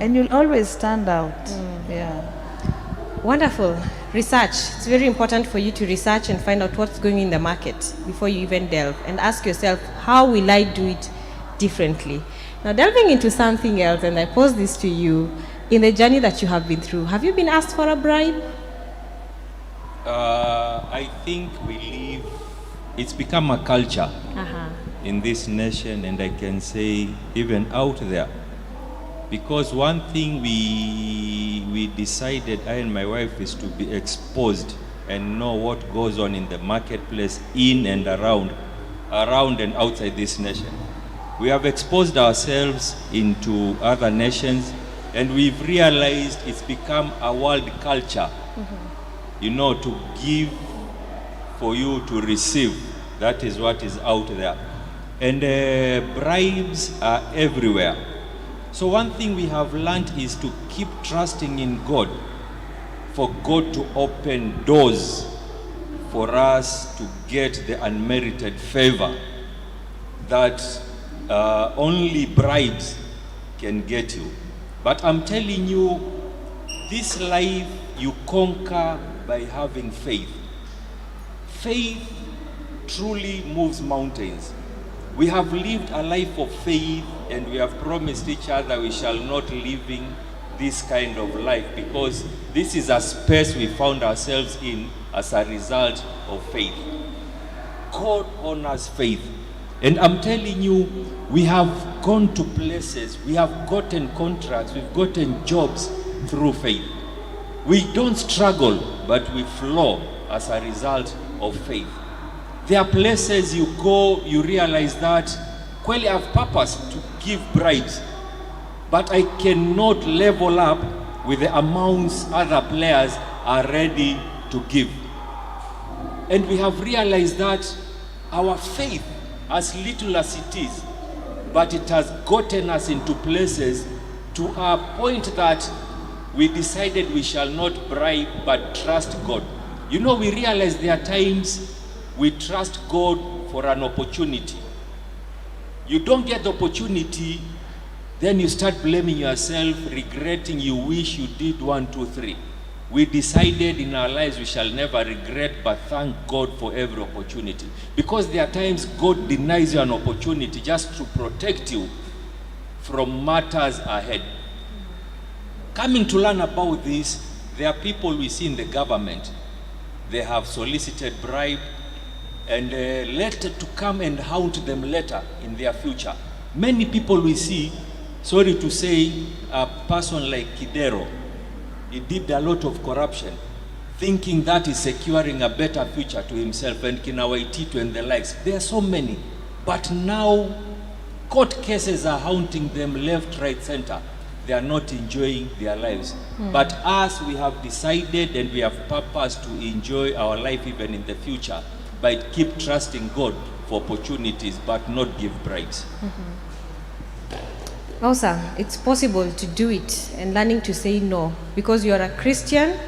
and you'll always stand out. Yeah. Wonderful. Research. It's very important for you to research and find out what's going in the market before you even delve, and ask yourself, how will I do it differently? Now, delving into something else, and I pose this to you, in the journey that you have been through, have you been asked for a bribe? I think it's become a culture in this nation, and I can say even out there. Because one thing we decided, I and my wife, is to be exposed and know what goes on in the marketplace, in and around and outside this nation. We have exposed ourselves into other nations, and we've realized it's become a world culture. You know, to give for you to receive. That is what is out there. And bribes are everywhere. So one thing we have learned is to keep trusting in God, for God to open doors for us to get the unmerited favor that only bribes can get you. But I'm telling you, this life you conquer by having faith. Faith truly moves mountains. We have lived a life of faith, and we have promised each other we shall not living this kind of life, because this is a space we found ourselves in as a result of faith. God honors faith. And I'm telling you, we have gone to places, we have gotten contracts, we've gotten jobs through faith. We don't struggle, but we flow as a result of faith. There are places you go, you realize that, well, I have purpose to give bribes, but I cannot level up with the amounts other players are ready to give. And we have realized that our faith, as little as it is, but it has gotten us into places to a point that we decided we shall not bribe but trust God. You know, we realize there are times we trust God for an opportunity. You don't get the opportunity, then you start blaming yourself, regretting, you wish you did 1, 2, 3. We decided in our lives we shall never regret, but thank God for every opportunity. Because there are times God denies you an opportunity just to protect you from matters ahead. Coming to learn about this, there are people we see in the government. They have solicited bribe and later to come and haunt them later in their future. Many people we see, sorry to say, a person like Kidero, he did a lot of corruption, thinking that is securing a better future to himself, and Kinawaitito and the likes. There are so many. But now, court cases are haunting them left, right, center. They are not enjoying their lives. But us, we have decided and we have purpose to enjoy our life even in the future, by keep trusting God for opportunities, but not give bribes. Awesome. It's possible to do it and learning to say no, because you are a Christian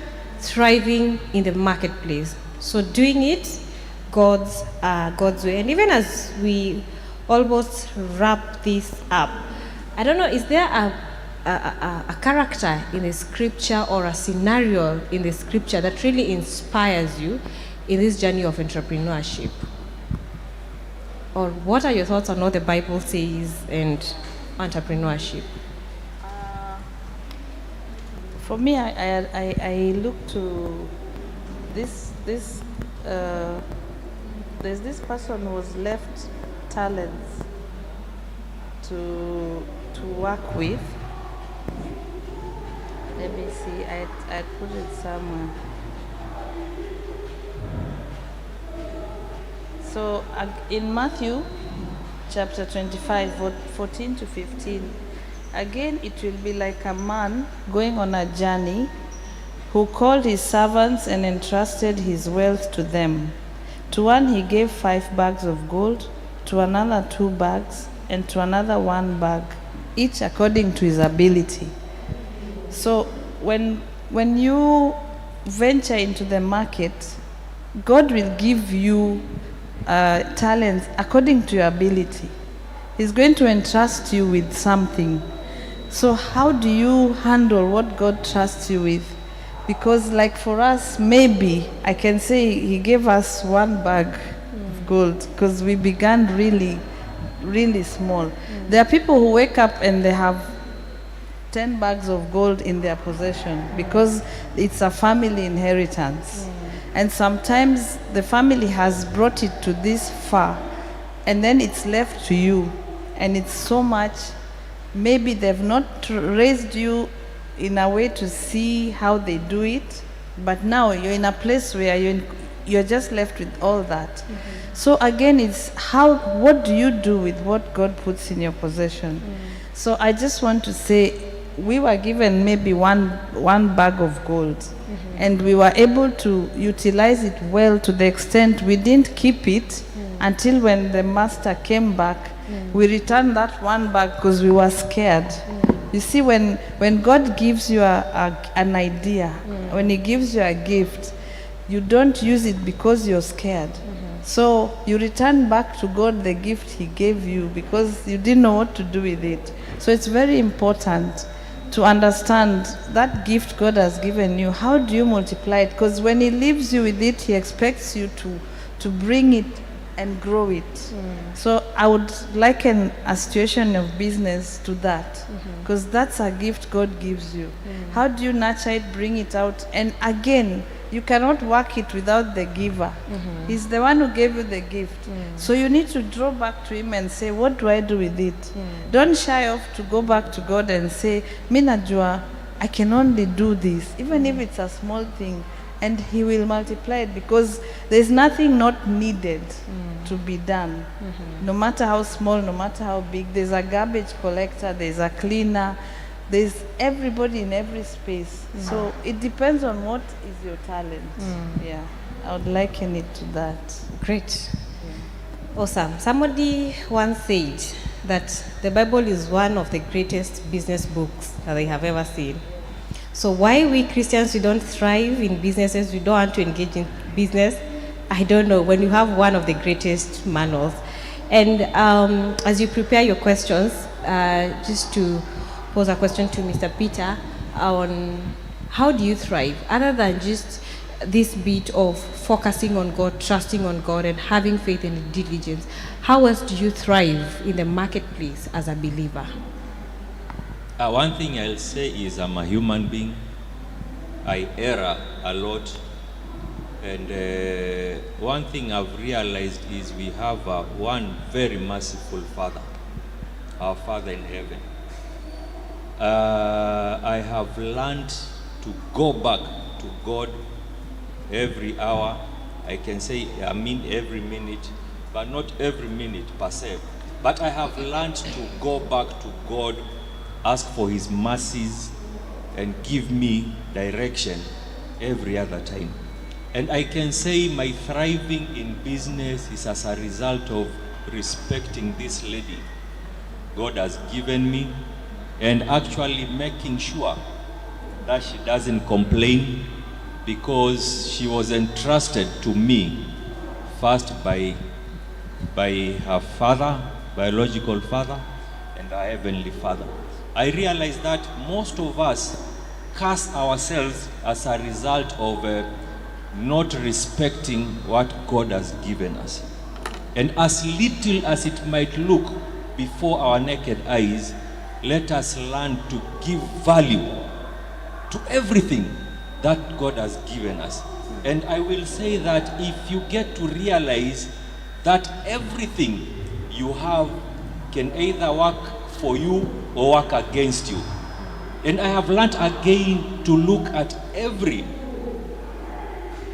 thriving in the marketplace. So doing it God's way. And even as we almost wrap this up, I don't know, is there a character in the scripture or a scenario in the scripture that really inspires you in this journey of entrepreneurship? Or what are your thoughts on what the Bible says and entrepreneurship? For me, I look to this there's this person who was left talents to work with. Let me see, I put it somewhere. So in Matthew chapter 25, 14 to 15, again it will be like a man going on a journey who called his servants and entrusted his wealth to them. To one he gave 5 bags of gold, to another 2 bags, and to another 1 bag, each according to his ability. So when you venture into the market, God will give you talents according to your ability. He's going to entrust you with something. So how do you handle what God trusts you with? Because like for us, maybe I can say he gave us 1 bag of gold because we began really, really small. There are people who wake up and they have 10 bags of gold in their possession because it's a family inheritance. And sometimes the family has brought it to this far, and then it's left to you. And it's so much, maybe they've not raised you in a way to see how they do it, but now you're in a place where you're just left with all that. So again, it's what do you do with what God puts in your possession? So I just want to say, we were given maybe one bag of gold, and we were able to utilize it well to the extent we didn't keep it until when the master came back. We returned that 1 bag because we were scared. You see, when God gives you an idea, when he gives you a gift, you don't use it because you're scared. So you return back to God the gift he gave you because you didn't know what to do with it. So it's very important to understand that gift God has given you. How do you multiply it? Because when he leaves you with it, he expects you to bring it and grow it. So I would liken a situation of business to that, because that's a gift God gives you. How do you nurture it, bring it out? And again, you cannot work it without the giver. He's the one who gave you the gift. So you need to draw back to him and say, what do I do with it? Don't shy off to go back to God and say, Minajua, I can only do this, even if it's a small thing. And he will multiply it, because there's nothing not needed to be done. No matter how small, no matter how big. There's a garbage collector, there's a cleaner, there's everybody in every space. So it depends on what is your talent. Yeah, I would liken it to that. Great. Awesome. Somebody once said that the Bible is one of the greatest business books that they have ever seen. So why we Christians, we don't thrive in businesses, we don't want to engage in business, I don't know, when you have one of the greatest manuals. And as you prepare your questions, just to pose a question to Mr. Peter on how do you thrive, other than just this bit of focusing on God, trusting on God, and having faith and diligence, how else do you thrive in the marketplace as a believer? One thing I'll say is I'm a human being. I err a lot. And one thing I've realized is we have one very merciful Father, our Father in heaven. I have learned to go back to God every hour. I can say, every minute, but not every minute per se. But I have learned to go back to God, ask for his mercies, and give me direction every other time. And I can say my thriving in business is as a result of respecting this lady God has given me, and actually making sure that she doesn't complain, because she was entrusted to me first by her father, biological father, and our heavenly Father. I realized that most of us curse ourselves as a result of not respecting what God has given us. And as little as it might look before our naked eyes, let us learn to give value to everything that God has given us. And I will say that if you get to realize that everything you have can either work for you or work against you. And I have learned again to look at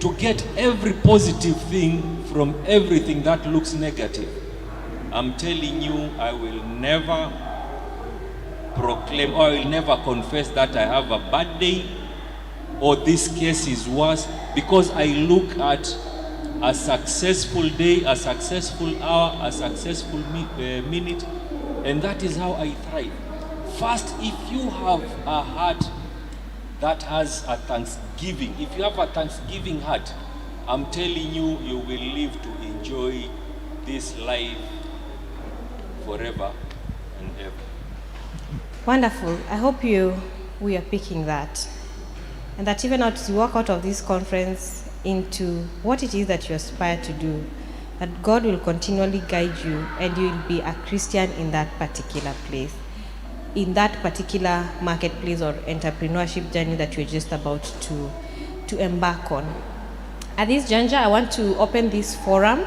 to get every positive thing from everything that looks negative. I'm telling you, I will never proclaim, or I will never confess that I have a bad day or this case is worse, because I look at a successful day, a successful hour, a successful minute, and that is how I thrive. First, if you have a heart that has a thanksgiving, if you have a thanksgiving heart, I'm telling you, you will live to enjoy this life forever and ever. Wonderful. I hope we are picking that. And that even as you walk out of this conference into what it is that you aspire to do, that God will continually guide you and you will be a Christian in that particular place, in that particular marketplace or entrepreneurship journey that you're just about to embark on. At this juncture, I want to open this forum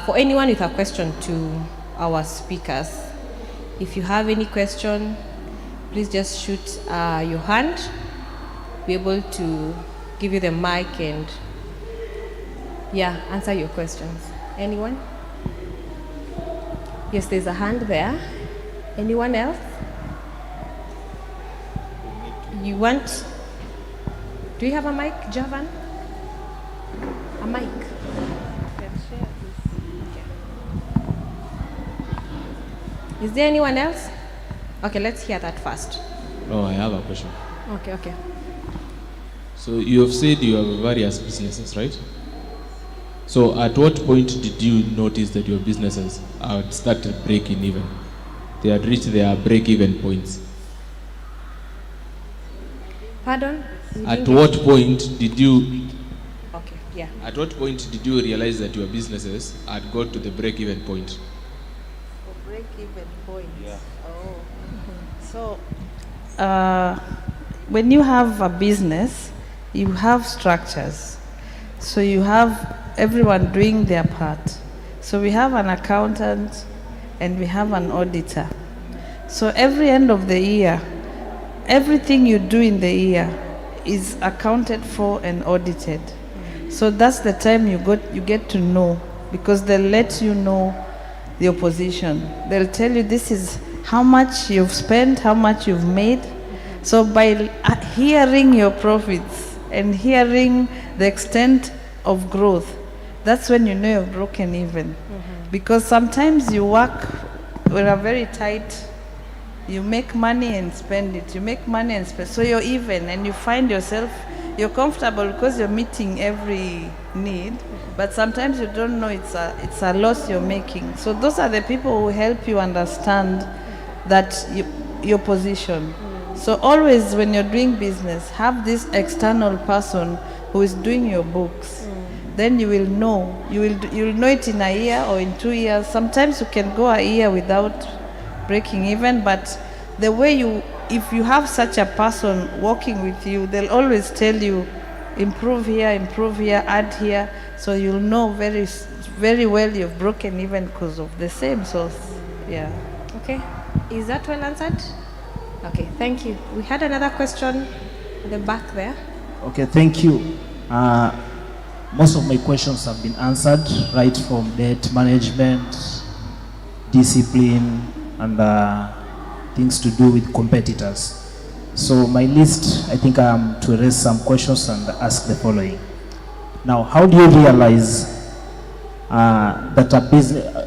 for anyone with a question to our speakers. If you have any question, please just shoot your hand. Be able to give you the mic and answer your questions. Anyone? Yes, there's a hand there. Anyone else? You want? Do you have a mic, Javan? A mic. Is there anyone else? Okay, let's hear that first. Oh, I have a question. Okay. So you have said you have various businesses, right? So at what point did you notice that your businesses had started breaking even? They had reached their break-even points. Pardon? At what point did you... Okay. Yeah. At what point did you realize that your businesses had got to the break-even point? Break-even point. Yeah. Oh. So, when you have a business, you have structures. So you have everyone doing their part. So we have an accountant and we have an auditor. So every end of the year, everything you do in the year is accounted for and audited. So that's the time you get to know, because they'll let you know your position. They'll tell you this is how much you've spent, how much you've made. So by hearing your profits and hearing the extent of growth, that's when you know you've broken even. Because sometimes you work with a very tight, you make money and spend it, you make money and spend, so you're even, and you find yourself, you're comfortable because you're meeting every need, but sometimes you don't know it's a loss you're making. So those are the people who help you understand that your position. So always when you're doing business, have this external person who is doing your books. Then you will know. You'll know it in a year or in 2 years. Sometimes you can go a year without breaking even, but the way if you have such a person working with you, they'll always tell you, improve here, add here. So you'll know very, very well you've broken even because of the same source. Yeah. Okay. Is that well answered? Okay, thank you. We had another question at the back there. Okay, thank you. Most of my questions have been answered, right from debt management, discipline, and things to do with competitors. So my list, I think I am to raise some questions and ask the following. Now, how do you realize that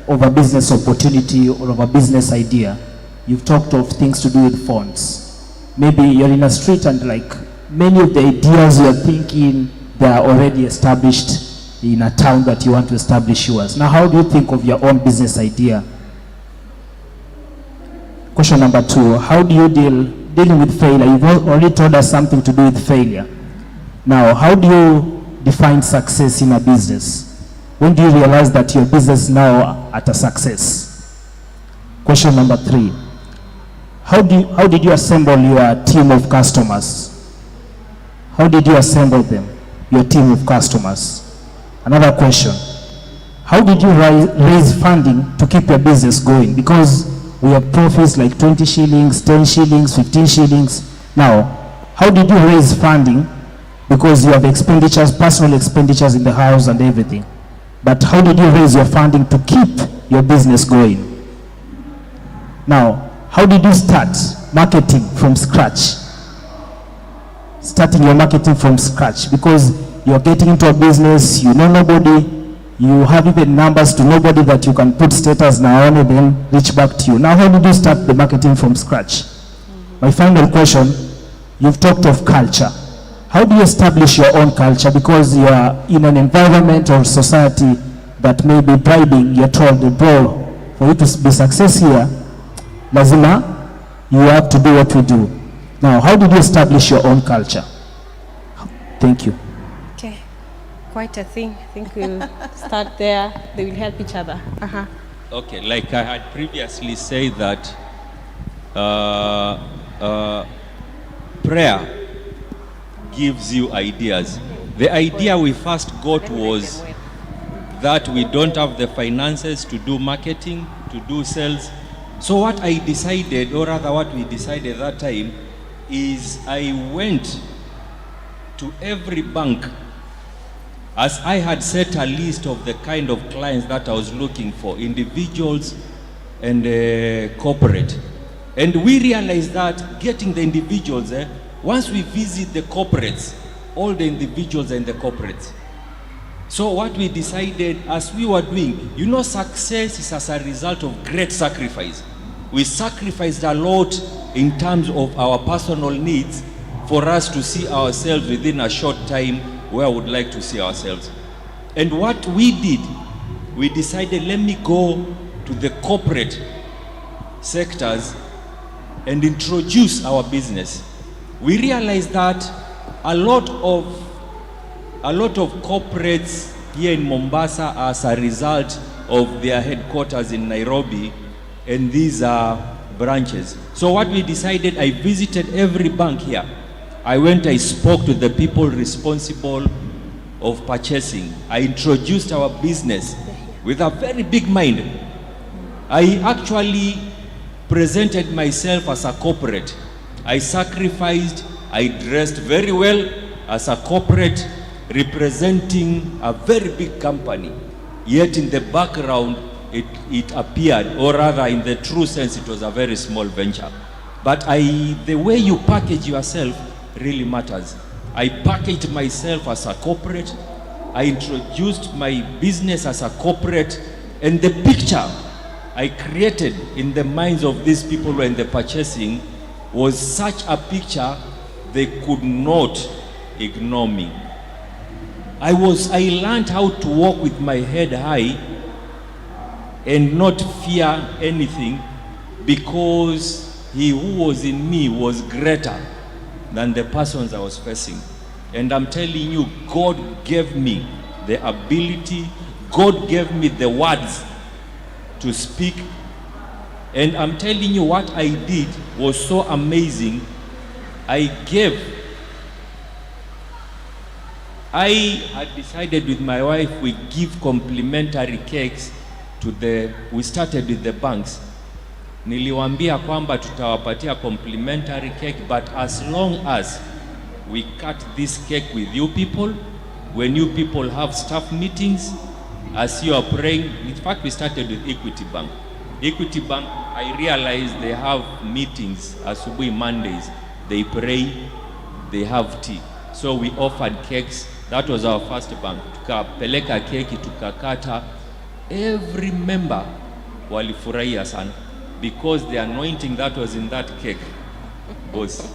of a business opportunity or of a business idea? You've talked of things to do with funds. Maybe you're in a street and like many of the ideas you're thinking, they are already established in a town that you want to establish yours. Now, how do you think of your own business idea? Question number 2, how do you dealing with failure? You've already told us something to do with failure. Now, how do you define success in a business? When do you realize that your business is now at a success? Question number 3, how did you assemble your team of customers? How did you assemble them, your team of customers? Another question, how did you raise funding to keep your business going? Because we have profits like 20 shillings, 10 shillings, 15 shillings. Now, how did you raise funding? Because you have expenditures, personal expenditures in the house and everything. But how did you raise your funding to keep your business going? Now, how did you start marketing from scratch? Starting your marketing from scratch, because you're getting into a business, you know nobody, you have even numbers to nobody that you can put status now on and then reach back to you. Now, how did you start the marketing from scratch? My final question, you've talked of culture. How do you establish your own culture? Because you are in an environment or society that may be bribing, you're told, bro, for you to be success here, lazima, you have to do what we do. Now, how did you establish your own culture? Thank you. Okay, quite a thing. I think we'll start there. They will help each other. Okay, like I had previously said that prayer gives you ideas. The idea we first got was that we don't have the finances to do marketing, to do sales. So what I decided, or rather what we decided that time, is I went to every bank, as I had set a list of the kind of clients that I was looking for, individuals and corporate. And we realized that getting the individuals, once we visit the corporates, all the individuals and the corporates. So what we decided as we were doing, you know, success is as a result of great sacrifice. We sacrificed a lot in terms of our personal needs for us to see ourselves within a short time where we would like to see ourselves. And what we did, we decided, let me go to the corporate sectors and introduce our business. We realized that a lot of a lot of corporates here in Mombasa as a result of their headquarters in Nairobi, and these are branches. So what we decided, I visited every bank here. I went, I spoke to the people responsible of purchasing. I introduced our business with a very big mind. I actually presented myself as a corporate. I sacrificed, I dressed very well as a corporate representing a very big company. Yet in the background, it appeared, or rather in the true sense, it was a very small venture. But the way you package yourself really matters. I packaged myself as a corporate. I introduced my business as a corporate, and the picture I created in the minds of these people when they're purchasing was such a picture they could not ignore me. I learned how to walk with my head high and not fear anything, because he who was in me was greater than the persons I was facing. And I'm telling you, God gave me the ability, God gave me the words to speak. And I'm telling you, what I did was so amazing. I had decided with my wife, we give complimentary cakes we started with the banks. Niliwaambia kwamba tutawapatia complimentary cake, but as long as we cut this cake with you people, when you people have staff meetings, as you are praying. In fact, we started with Equity Bank. Equity Bank, I realized they have meetings asubuhi Mondays. They pray, they have tea. So we offered cakes. That was our first bank. Tukapeleka keki, tukakata. Every member walifurahia sana, because the anointing that was in that cake was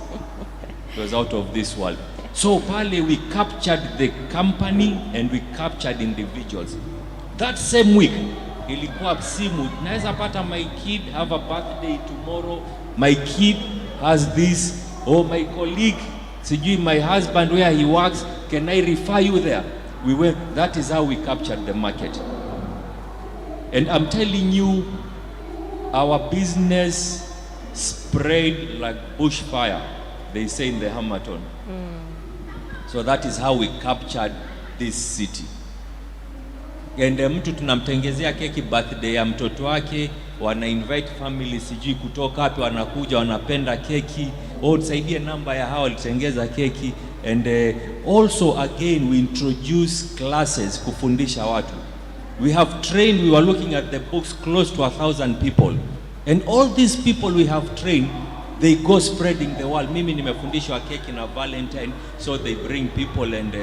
out of this world. So pale we captured the company and we captured individuals. That same week, ilikuwa simu, naweza pata my kid have a birthday tomorrow, my kid has this, oh my colleague, sijui my husband where he works, can I refer you there? We went, that is how we captured the market. And I'm telling you, our business spread like bushfire, they say in the Hamilton. So that is how we captured this city. And mtu tunamtengezea keki birthday ya mtoto wake, wana invite family sijui kutoka wapi, wanakuja wanapenda keki, tusaidie namba ya hao walitengeza keki. And also again we introduce classes kufundisha watu. We have trained, we were looking at the books, close to 1,000 people. And all these people we have trained, they go spreading the world. Mimi nimefundishwa keki na Valentine, so they bring people and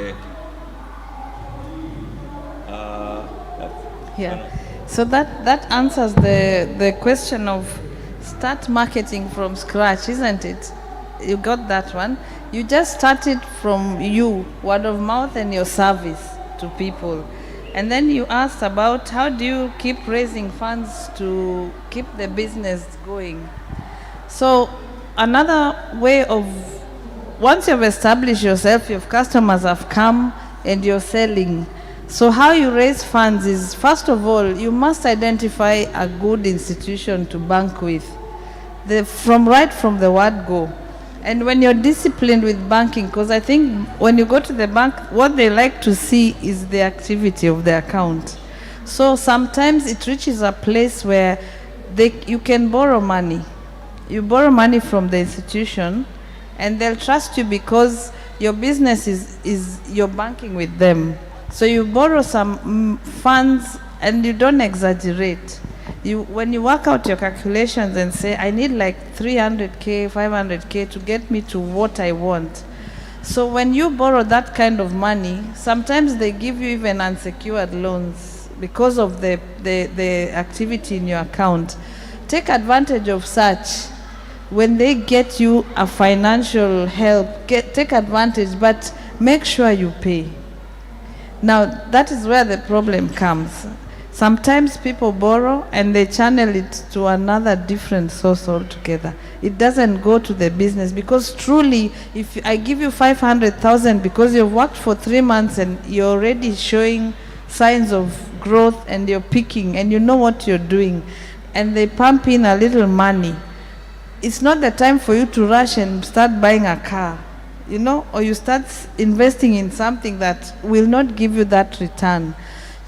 yeah. So that answers the question of start marketing from scratch, isn't it? You got that one. You just started from you, word of mouth and your service to people. And then you asked about how do you keep raising funds to keep the business going. So another way of, once you've established yourself, your customers have come and you're selling. So how you raise funds is, first of all, you must identify a good institution to bank with. Right from the word go. And when you're disciplined with banking, because I think when you go to the bank, what they like to see is the activity of the account. So sometimes it reaches a place where you can borrow money. You borrow money from the institution and they'll trust you because your business is you're banking with them. So you borrow some funds and you don't exaggerate. When you work out your calculations and say, I need like 300K, 500K to get me to what I want. So when you borrow that kind of money, sometimes they give you even unsecured loans because of the activity in your account. Take advantage of such. When they get you a financial help, take advantage, but make sure you pay. Now, that is where the problem comes. Sometimes people borrow and they channel it to another different source altogether. It doesn't go to the business, because truly, if I give you 500,000 because you've worked for 3 months and you're already showing signs of growth and you're picking and you know what you're doing, and they pump in a little money, it's not the time for you to rush and start buying a car, you know, or you start investing in something that will not give you that return.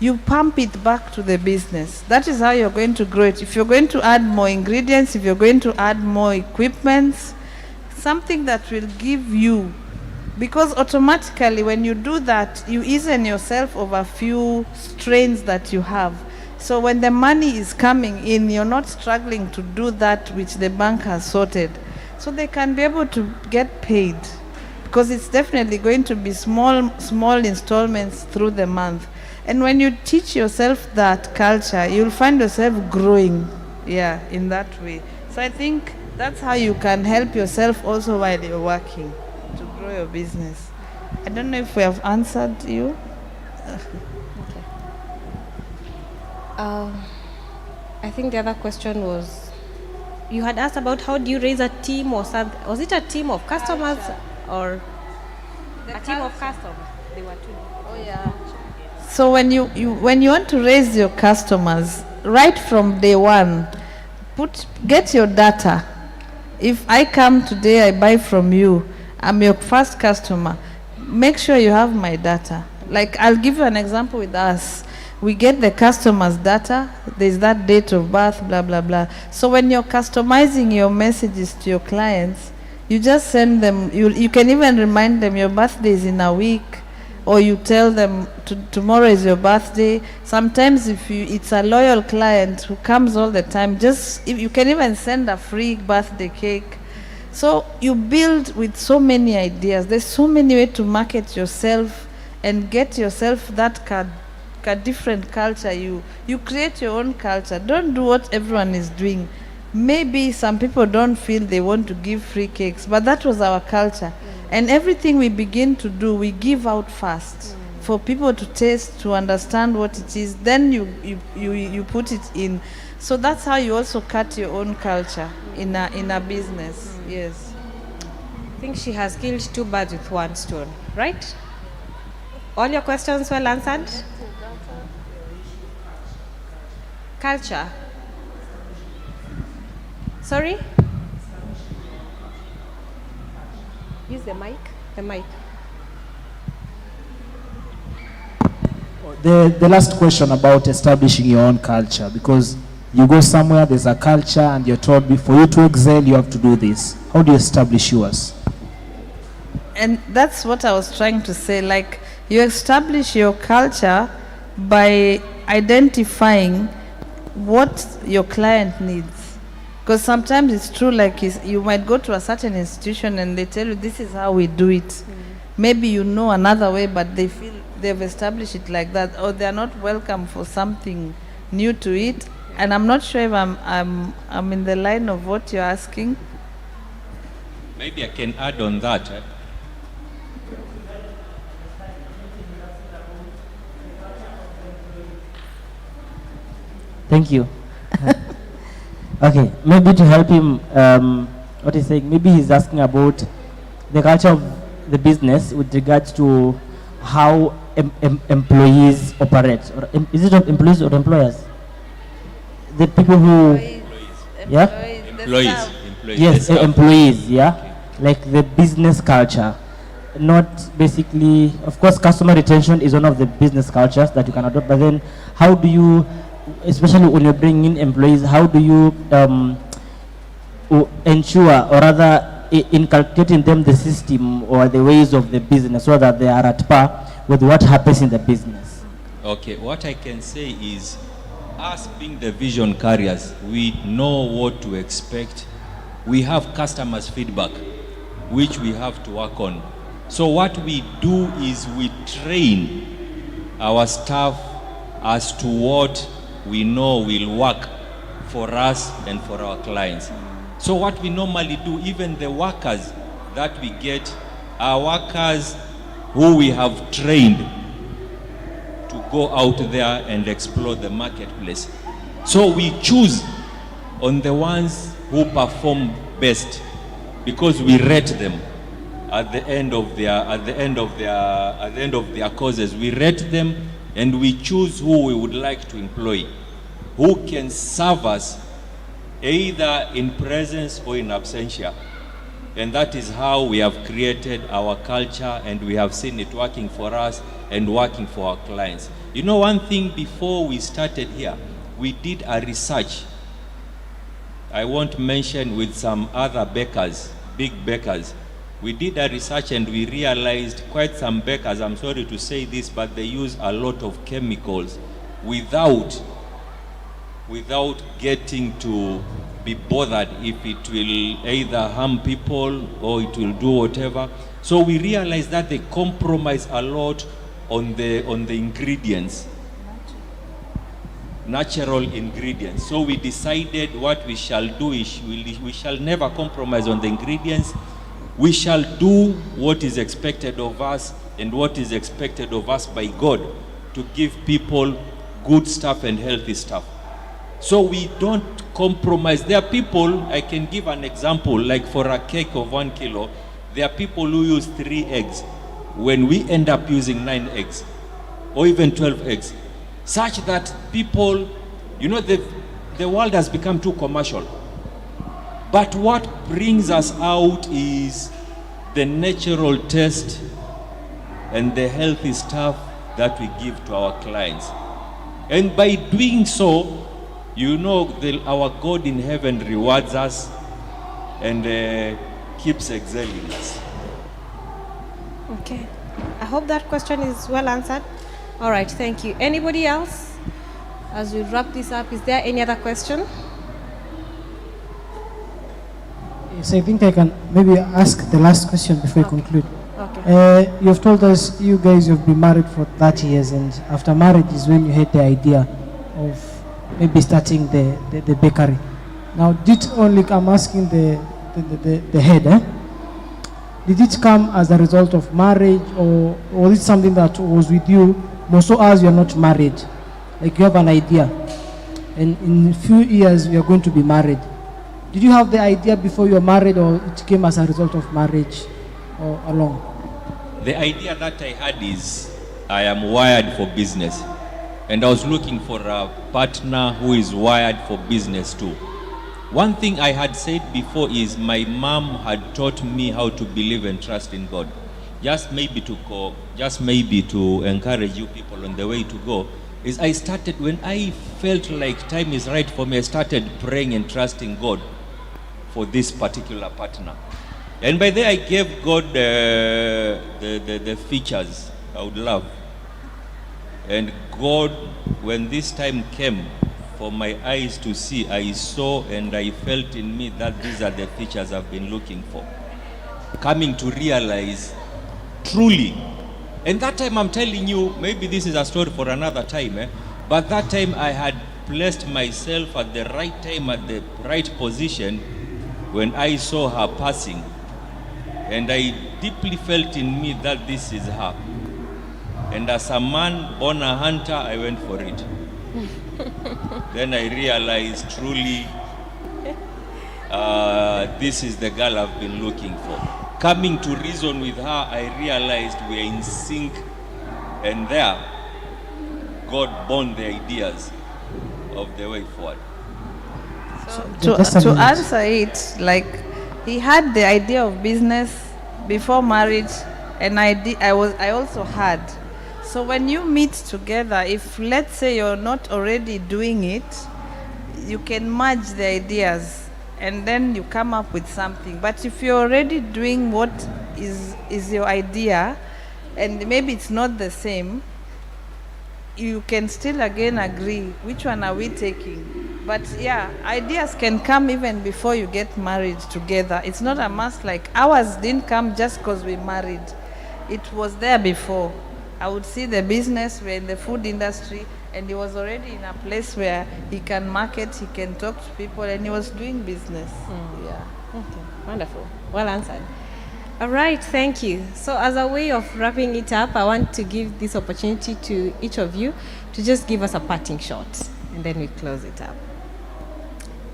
You pump it back to the business. That is how you're going to grow it. If you're going to add more ingredients, if you're going to add more equipments, something that will give you, because automatically when you do that, you ease yourself of a few strains that you have. So when the money is coming in, you're not struggling to do that which the bank has sorted. So they can be able to get paid, because it's definitely going to be small installments through the month. And when you teach yourself that culture, you'll find yourself growing, in that way. So I think that's how you can help yourself also while you're working to grow your business. I don't know if we have answered you. I think the other question was, you had asked about how do you raise a team or something. Was it a team of customers or a team of customers? They were two. Oh yeah. So when you want to raise your customers, right from day one, get your data. If I come today, I buy from you, I'm your first customer, make sure you have my data. Like, I'll give you an example with us. We get the customer's data, there's that date of birth, blah, blah, blah. So when you're customizing your messages to your clients, you just send them, you can even remind them your birthday is in a week, or you tell them tomorrow is your birthday. Sometimes if it's a loyal client who comes all the time, if you can even send a free birthday cake. So you build with so many ideas. There's so many ways to market yourself and get yourself that different culture. You create your own culture. Don't do what everyone is doing. Maybe some people don't feel they want to give free cakes, but that was our culture. And everything we begin to do, we give out first for people to taste, to understand what it is. Then you put it in. So that's how you also cut your own culture in a business. Yes. I think she has killed two birds with one stone, right? All your questions well answered? Culture. Sorry? Use the mic. The mic. The last question about establishing your own culture, because you go somewhere, there's a culture, and you're told for you to excel, you have to do this. How do you establish yours? And that's what I was trying to say. Like, you establish your culture by identifying what your client needs. Because sometimes it's true, like you might go to a certain institution and they tell you this is how we do it. Maybe you know another way, but they feel they've established it like that, or they're not welcome for something new to it. And I'm not sure if I'm in the line of what you're asking. Maybe I can add on that. Thank you. Okay, maybe to help him, what he's saying, maybe he's asking about the culture of the business with regards to how employees operate. Or, is it employees or employers? The people who... Employees. Yes, employees, yeah. Like the business culture. Not basically, of course, customer retention is one of the business cultures that you can adopt, but then how do you, especially when you're bringing in employees, how do you ensure, or rather inculcating them the system or the ways of the business so that they are at par with what happens in the business? Okay, what I can say is, us being the vision carriers, we know what to expect. We have customers' feedback, which we have to work on. So what we do is we train our staff as to what we know will work for us and for our clients. So what we normally do, even the workers that we get are workers who we have trained to go out there and explore the marketplace. So we choose on the ones who perform best because we rate them at the end of their courses. We rate them and we choose who we would like to employ, who can serve us either in presence or in absentia. And that is how we have created our culture, and we have seen it working for us and working for our clients. You know, one thing, before we started here, we did a research. I won't mention, with some other bakers, big bakers. We did a research and we realized quite some bakers, I'm sorry to say this, but they use a lot of chemicals without getting to be bothered if it will either harm people or it will do whatever. So we realized that they compromise a lot on the ingredients, natural ingredients. So we decided what we shall do is we shall never compromise on the ingredients. We shall do what is expected of us and what is expected of us by God, to give people good stuff and healthy stuff. So we don't compromise. There are people, I can give an example, like for a cake of 1 kilo, there are people who use 3 eggs when we end up using 9 eggs or even 12 eggs. Such that people, you know, the world has become too commercial. But what brings us out is the natural taste and the healthy stuff that we give to our clients. And by doing so, you know, our God in heaven rewards us and keeps excelling us. Okay. I hope that question is well answered. All right, thank you. Anybody else? As we wrap this up, is there any other question? Yes, I think I can maybe ask the last question before we conclude. Okay. You have told us you guys have been married for 30 years, and after marriage is when you had the idea of maybe starting the bakery. Now, I'm asking the head, did it come as a result of marriage, or was it something that was with you, more so as you're not married? Like you have an idea, and in a few years we are going to be married. Did you have the idea before you were married, or it came as a result of marriage or along? The idea that I had is I am wired for business, and I was looking for a partner who is wired for business too. One thing I had said before is my mom had taught me how to believe and trust in God. Just maybe to encourage you people on the way to go, is I started, when I felt like time is right for me, I started praying and trusting God for this particular partner. And by there I gave God the features I would love. And God, when this time came for my eyes to see, I saw and I felt in me that these are the features I've been looking for. Coming to realize truly. And that time, I'm telling you, maybe this is a story for another time, but that time I had placed myself at the right time, at the right position, when I saw her passing. And I deeply felt in me that this is her. And as a man born a hunter, I went for it. Then I realized truly, this is the girl I've been looking for. Coming to reason with her, I realized we are in sync, and there, God born the ideas of the way forward. To answer it, like, he had the idea of business before marriage, and I also had. So when you meet together, if let's say you're not already doing it, you can merge the ideas and then you come up with something. But if you're already doing what is your idea, and maybe it's not the same, you can still again agree, which one are we taking? But yeah, ideas can come even before you get married together. It's not a must, like ours didn't come just because we married. It was there before. I would see the business, we're in the food industry, and he was already in a place where he can market, he can talk to people, and he was doing business. Yeah. Okay, wonderful. Well answered. All right, thank you. So as a way of wrapping it up, I want to give this opportunity to each of you to just give us a parting shot, and then we close it up.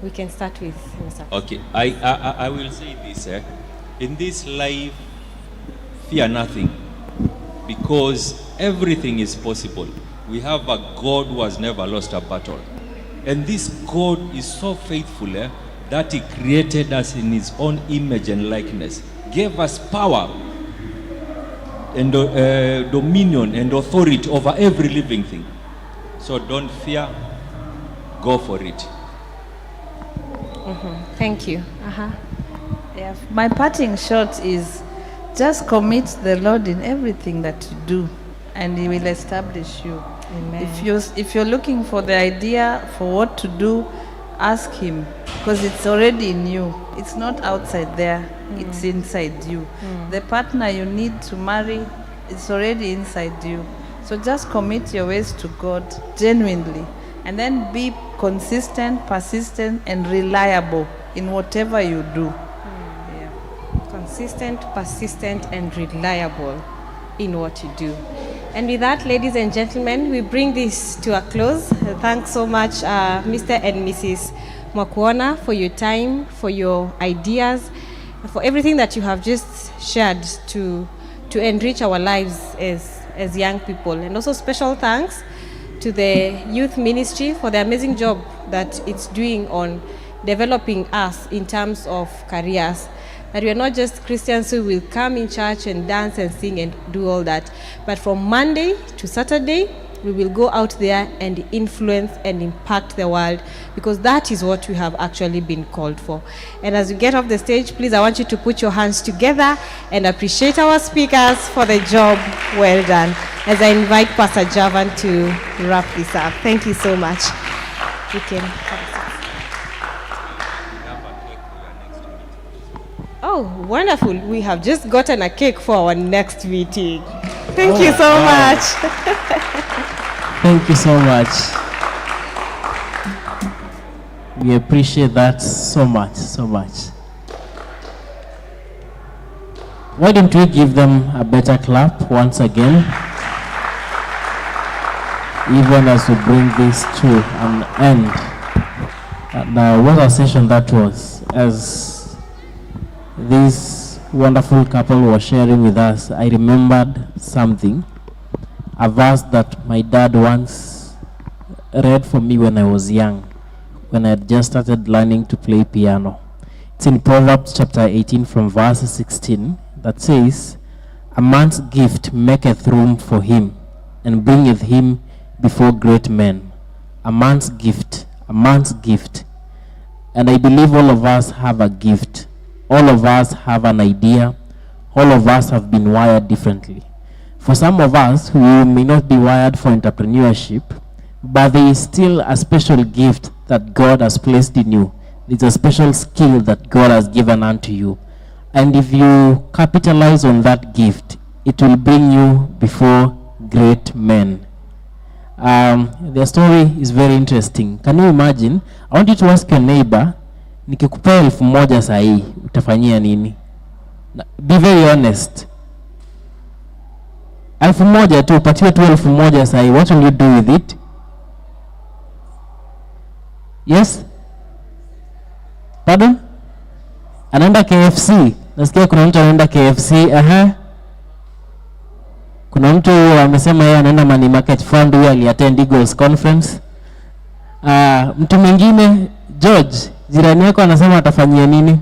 We can start with Mr. Okay, I will say this. In this life, fear nothing, because everything is possible. We have a God who has never lost a battle. And this God is so faithful that he created us in his own image and likeness, gave us power and dominion and authority over every living thing. So don't fear, go for it. Thank you. Yeah, my parting shot is just commit the Lord in everything that you do, and he will establish you. Amen. If you're looking for the idea for what to do, ask him, because it's already in you. It's not outside there, it's inside you. The partner you need to marry, it's already inside you. So just commit your ways to God genuinely, and then be consistent, persistent, and reliable in whatever you do. Yeah. Consistent, persistent, and reliable in what you do. And with that, ladies and gentlemen, we bring this to a close. Thanks so much, Mr. and Mrs. Mwakuona, for your time, for your ideas, for everything that you have just shared to enrich our lives as young people. And also special thanks to the youth ministry for the amazing job that it's doing on developing us in terms of careers. That we are not just Christians who will come in church and dance and sing and do all that, but from Monday to Saturday, we will go out there and influence and impact the world, because that is what we have actually been called for. And as you get off the stage, please, I want you to put your hands together and appreciate our speakers for the job well done, as I invite Pastor Javan to wrap this up. Thank you so much. You can have a seat. Oh, wonderful. We have just gotten a cake for our next meeting. Thank you so much. Thank you so much. We appreciate that so much, so much. Why don't we give them a better clap once again? Even as we bring this to an end. And what a session that was. As this wonderful couple was sharing with us, I remembered something, a verse that my dad once read for me when I was young, when I had just started learning to play piano. It's in Proverbs chapter 18 from verse 16 that says, "A man's gift maketh room for him, and bringeth him before great men." A man's gift, a man's gift. And I believe all of us have a gift. All of us have an idea. All of us have been wired differently. For some of us who may not be wired for entrepreneurship, but there is still a special gift that God has placed in you. It's a special skill that God has given unto you. And if you capitalize on that gift, it will bring you before great men. The story is very interesting. Can you imagine? I want you to ask your neighbor, nikikupea 1,000 saa hii, utafanyia nini? Be very honest. 1,000 tu, upatiwe tu 1,000 saa hii, what will you do with it? Yes? Pardon? Anaenda KFC. Nasikia kuna mtu anaenda KFC. Kuna mtu amesema yeye anaenda Money Market Fund, huyo aliattend Eagles Conference. Mtu mwingine, George, jirani yako anasema atafanyia nini?